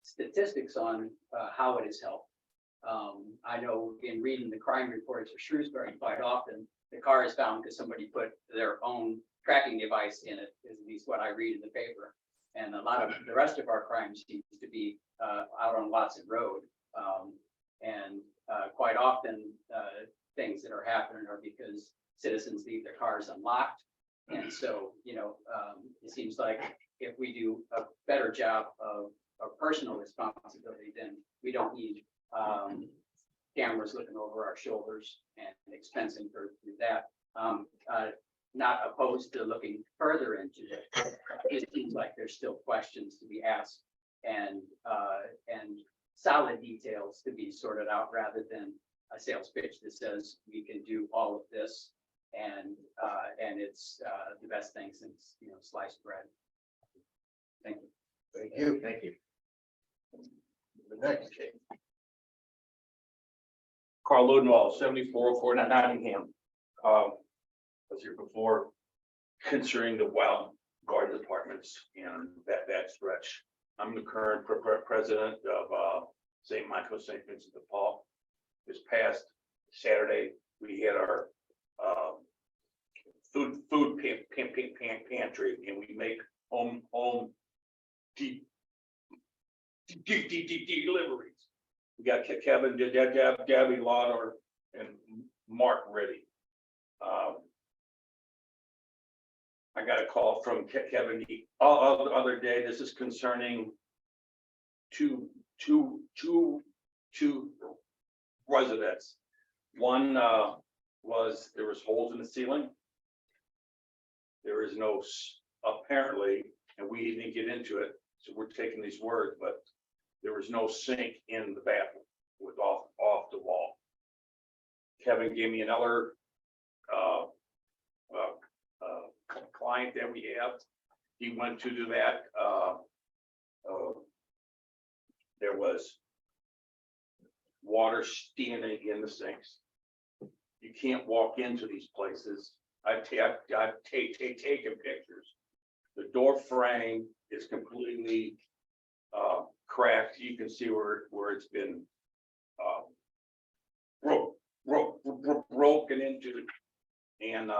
statistics on how it has helped. I know in reading the crime reports for Shrewsbury, quite often the car is found because somebody put their own tracking device in it, is at least what I read in the paper. And a lot of the rest of our crimes seems to be out on Watson Road. Quite often things that are happening are because citizens leave their cars unlocked. And so, it seems like if we do a better job of personal responsibility, then we don't need cameras looking over our shoulders and expensing for that. Not opposed to looking further into it. It seems like there's still questions to be asked and solid details to be sorted out rather than a sales pitch that says we can do all of this and it's the best thing since, sliced bread. Thank you. Thank you. Thank you. The next. Carl Lodenwall, 7404 Nottingham. Was here before concerning the wild garden apartments and that stretch. I'm the current president of St. Michael, St. Vincent de Paul. This past Saturday, we had our food pantry, and we make home deliveries. We got Kevin, Gabby Lauder, and Mark ready. I got a call from Kevin the other day. This is concerning two residents. One was there was holes in the ceiling. There is no, apparently, and we didn't get into it, so we're taking these words, but there was no sink in the bathroom. It was off the wall. Kevin gave me another client that we have. He went to do that. There was water standing in the sinks. You can't walk into these places. I've taken pictures. The door frame is completely cracked. You can see where it's been broken into, and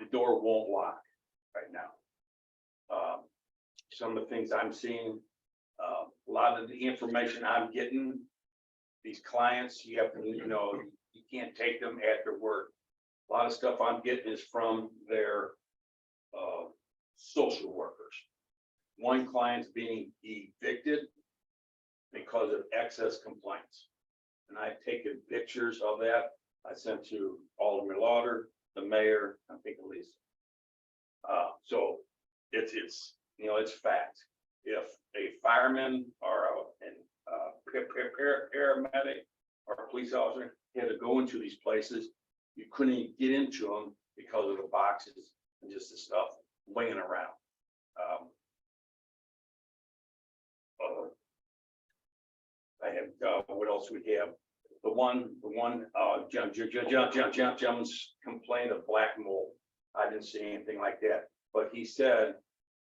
the door won't lock right now. Some of the things I'm seeing, a lot of the information I'm getting, these clients, you have to, you can't take them at their word. A lot of stuff I'm getting is from their social workers. One client's being evicted because of excess complaints. And I've taken pictures of that. I sent to Alderman Lauder, the mayor, I think Elisa. So it's fact. If a fireman or a paramedic or a police officer had to go into these places, you couldn't even get into them because of the boxes and just the stuff laying around. I have, what else we have? The one, Jones complained of black mold. I didn't see anything like that, but he said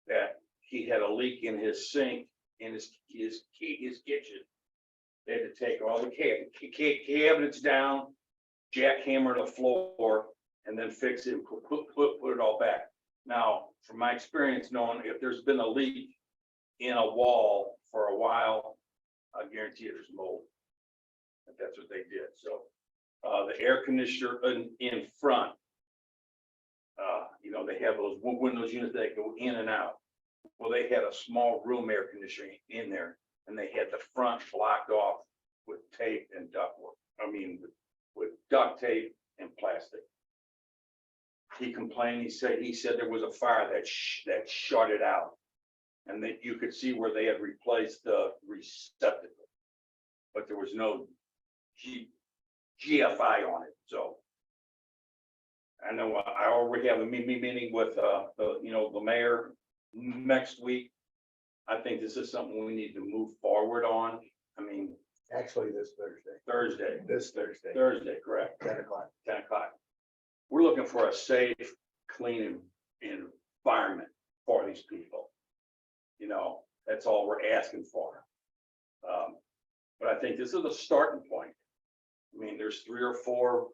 that he had a leak in his sink in his kitchen. They had to take all the cabinets down, jackhammer the floor, and then fix it, put it all back. Now, from my experience, knowing if there's been a leak in a wall for a while, I guarantee there's mold. And that's what they did. So the air conditioner in front, they have those windows units that go in and out. Well, they had a small room air conditioning in there, and they had the front blocked off with tape and ductwork. With duct tape and plastic. He complained. He said there was a fire that shut it out, and that you could see where they had replaced the receptacle, but there was no GFI on it. So I know I already have a meeting with the mayor next week. I think this is something we need to move forward on. Actually, this Thursday. This Thursday. Thursday, correct. 10 o'clock. 10 o'clock. We're looking for a safe, clean environment for these people. That's all we're asking for. But I think this is a starting point. There's 3 or 4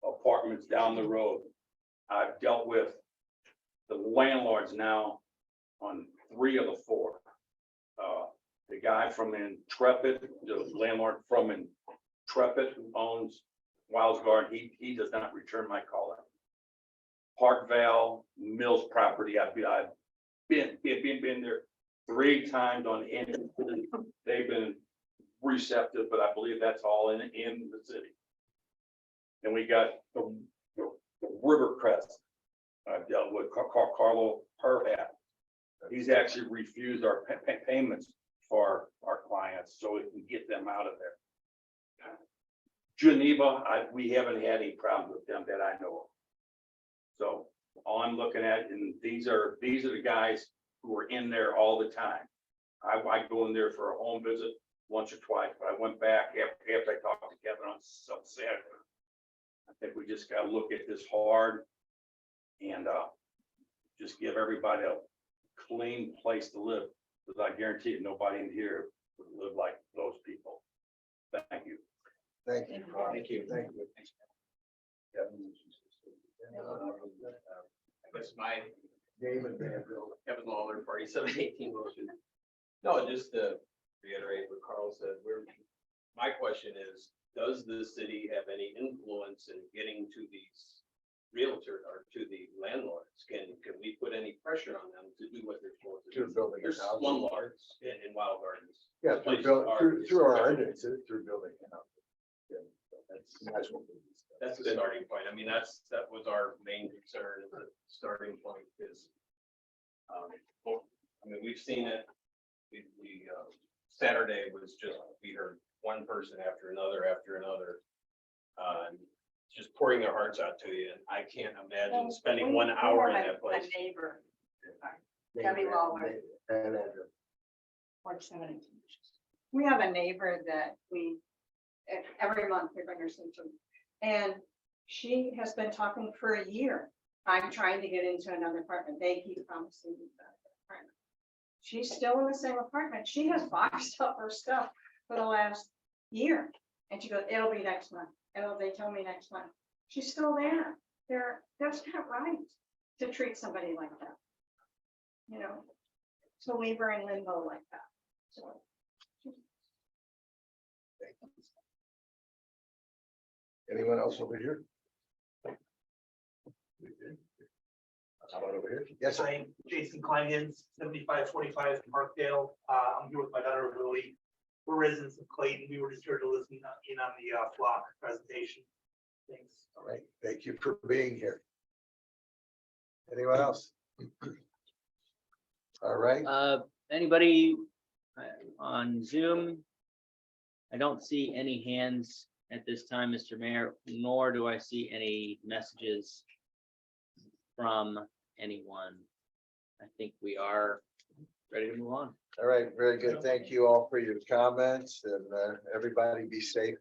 apartments down the road. I've dealt with the landlords now on 3 of the 4. The guy from Intrepid, the landlord from Intrepid who owns Wild Garden, he does not return my call. Parkvale Mills property, I've been there 3 times on end. They've been receptive, but I believe that's all in the city. And we got the Rivercrest. I've dealt with Carlo Perhat. He's actually refused our payments for our clients, so we can get them out of there. Geneva, we haven't had any problems with them that I know of. So all I'm looking at, and these are the guys who are in there all the time. I go in there for a home visit once or twice, but I went back after I talked to Kevin on some Saturday. I think we just gotta look at this hard and just give everybody a clean place to live. Because I guarantee you, nobody in here would live like those people. Thank you. Thank you. Thank you. Thank you. That's my David Vanderbilt. Kevin Lawler, 4718 motion. No, just to reiterate what Carl said, my question is, does the city have any influence in getting to these realtor or to the landlords? Can we put any pressure on them to do what they're supposed to do? To building There's houses. slumlords in Wild Gardens. Yeah, through our ordinances, through building. Yeah, that's what we- That's the starting point. I mean, that was our main concern, is the starting point is. I mean, we've seen it. Saturday was just, we heard one person after another, just pouring their hearts out to you, and I can't imagine spending 1 hour in that place. A neighbor. Debbie Lawler. And, 117. We have a neighbor that every month we bring her some food. And she has been talking for a year. I'm trying to get into another apartment. They keep promising me that apartment. She's still in the same apartment. She has boxed up her stuff for the last year. And she goes, it'll be next month. They tell me next month. She's still there. That's not right to treat somebody like that. You know, to leave her in limbo like that. So. anyone else over here? How about over here? Yes, sir. I'm Jason Kleingens, 7545 Parkdale. I'm here with my daughter Lily. We're residents of Clayton. We were just here to listen in on the flock presentation. Thanks. All right, thank you for being here. Anyone else? All right, Anybody on Zoom? I don't see any hands at this time, Mr. Mayor, nor do I see any messages from anyone. I think we are ready to move on. all right, very good. Thank you all for your comments, and everybody be safe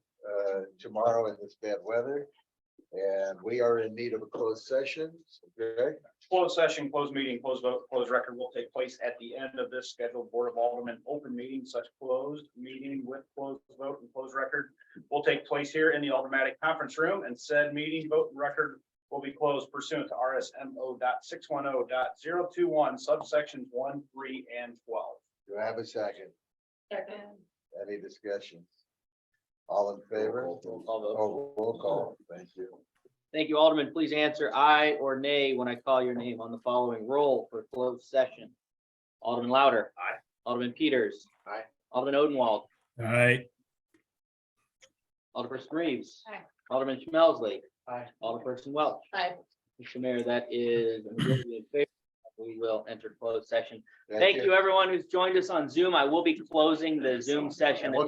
tomorrow in this bad weather. And we are in need of a closed session. Okay, Closed session, closed meeting, closed vote, closed record will take place at the end of this scheduled Board of Aldermen open meeting. Such closed meeting with closed vote and closed record will take place here in the Aldermanic Conference Room, and said meeting, vote, and record will be closed pursuant to RSMO.610.021 subsections 1, 3, and 12. do I have a second? Second. Any discussion? All in favor? Oh, roll call. Thank you. Thank you, Alderman. Please answer aye or nay when I call your name on the following roll for closed session. Alderman Louder. Aye. Alderman Peters. Aye. Alderman Odenwald. All right. Alderperson Reeves. Aye. Alderman Schmelzley. Aye. Alderperson Welch. Aye. Mr. Mayor, that is a majority in favor. We will enter closed session. Thank you, everyone who's joined us on Zoom. I will be closing the Zoom session at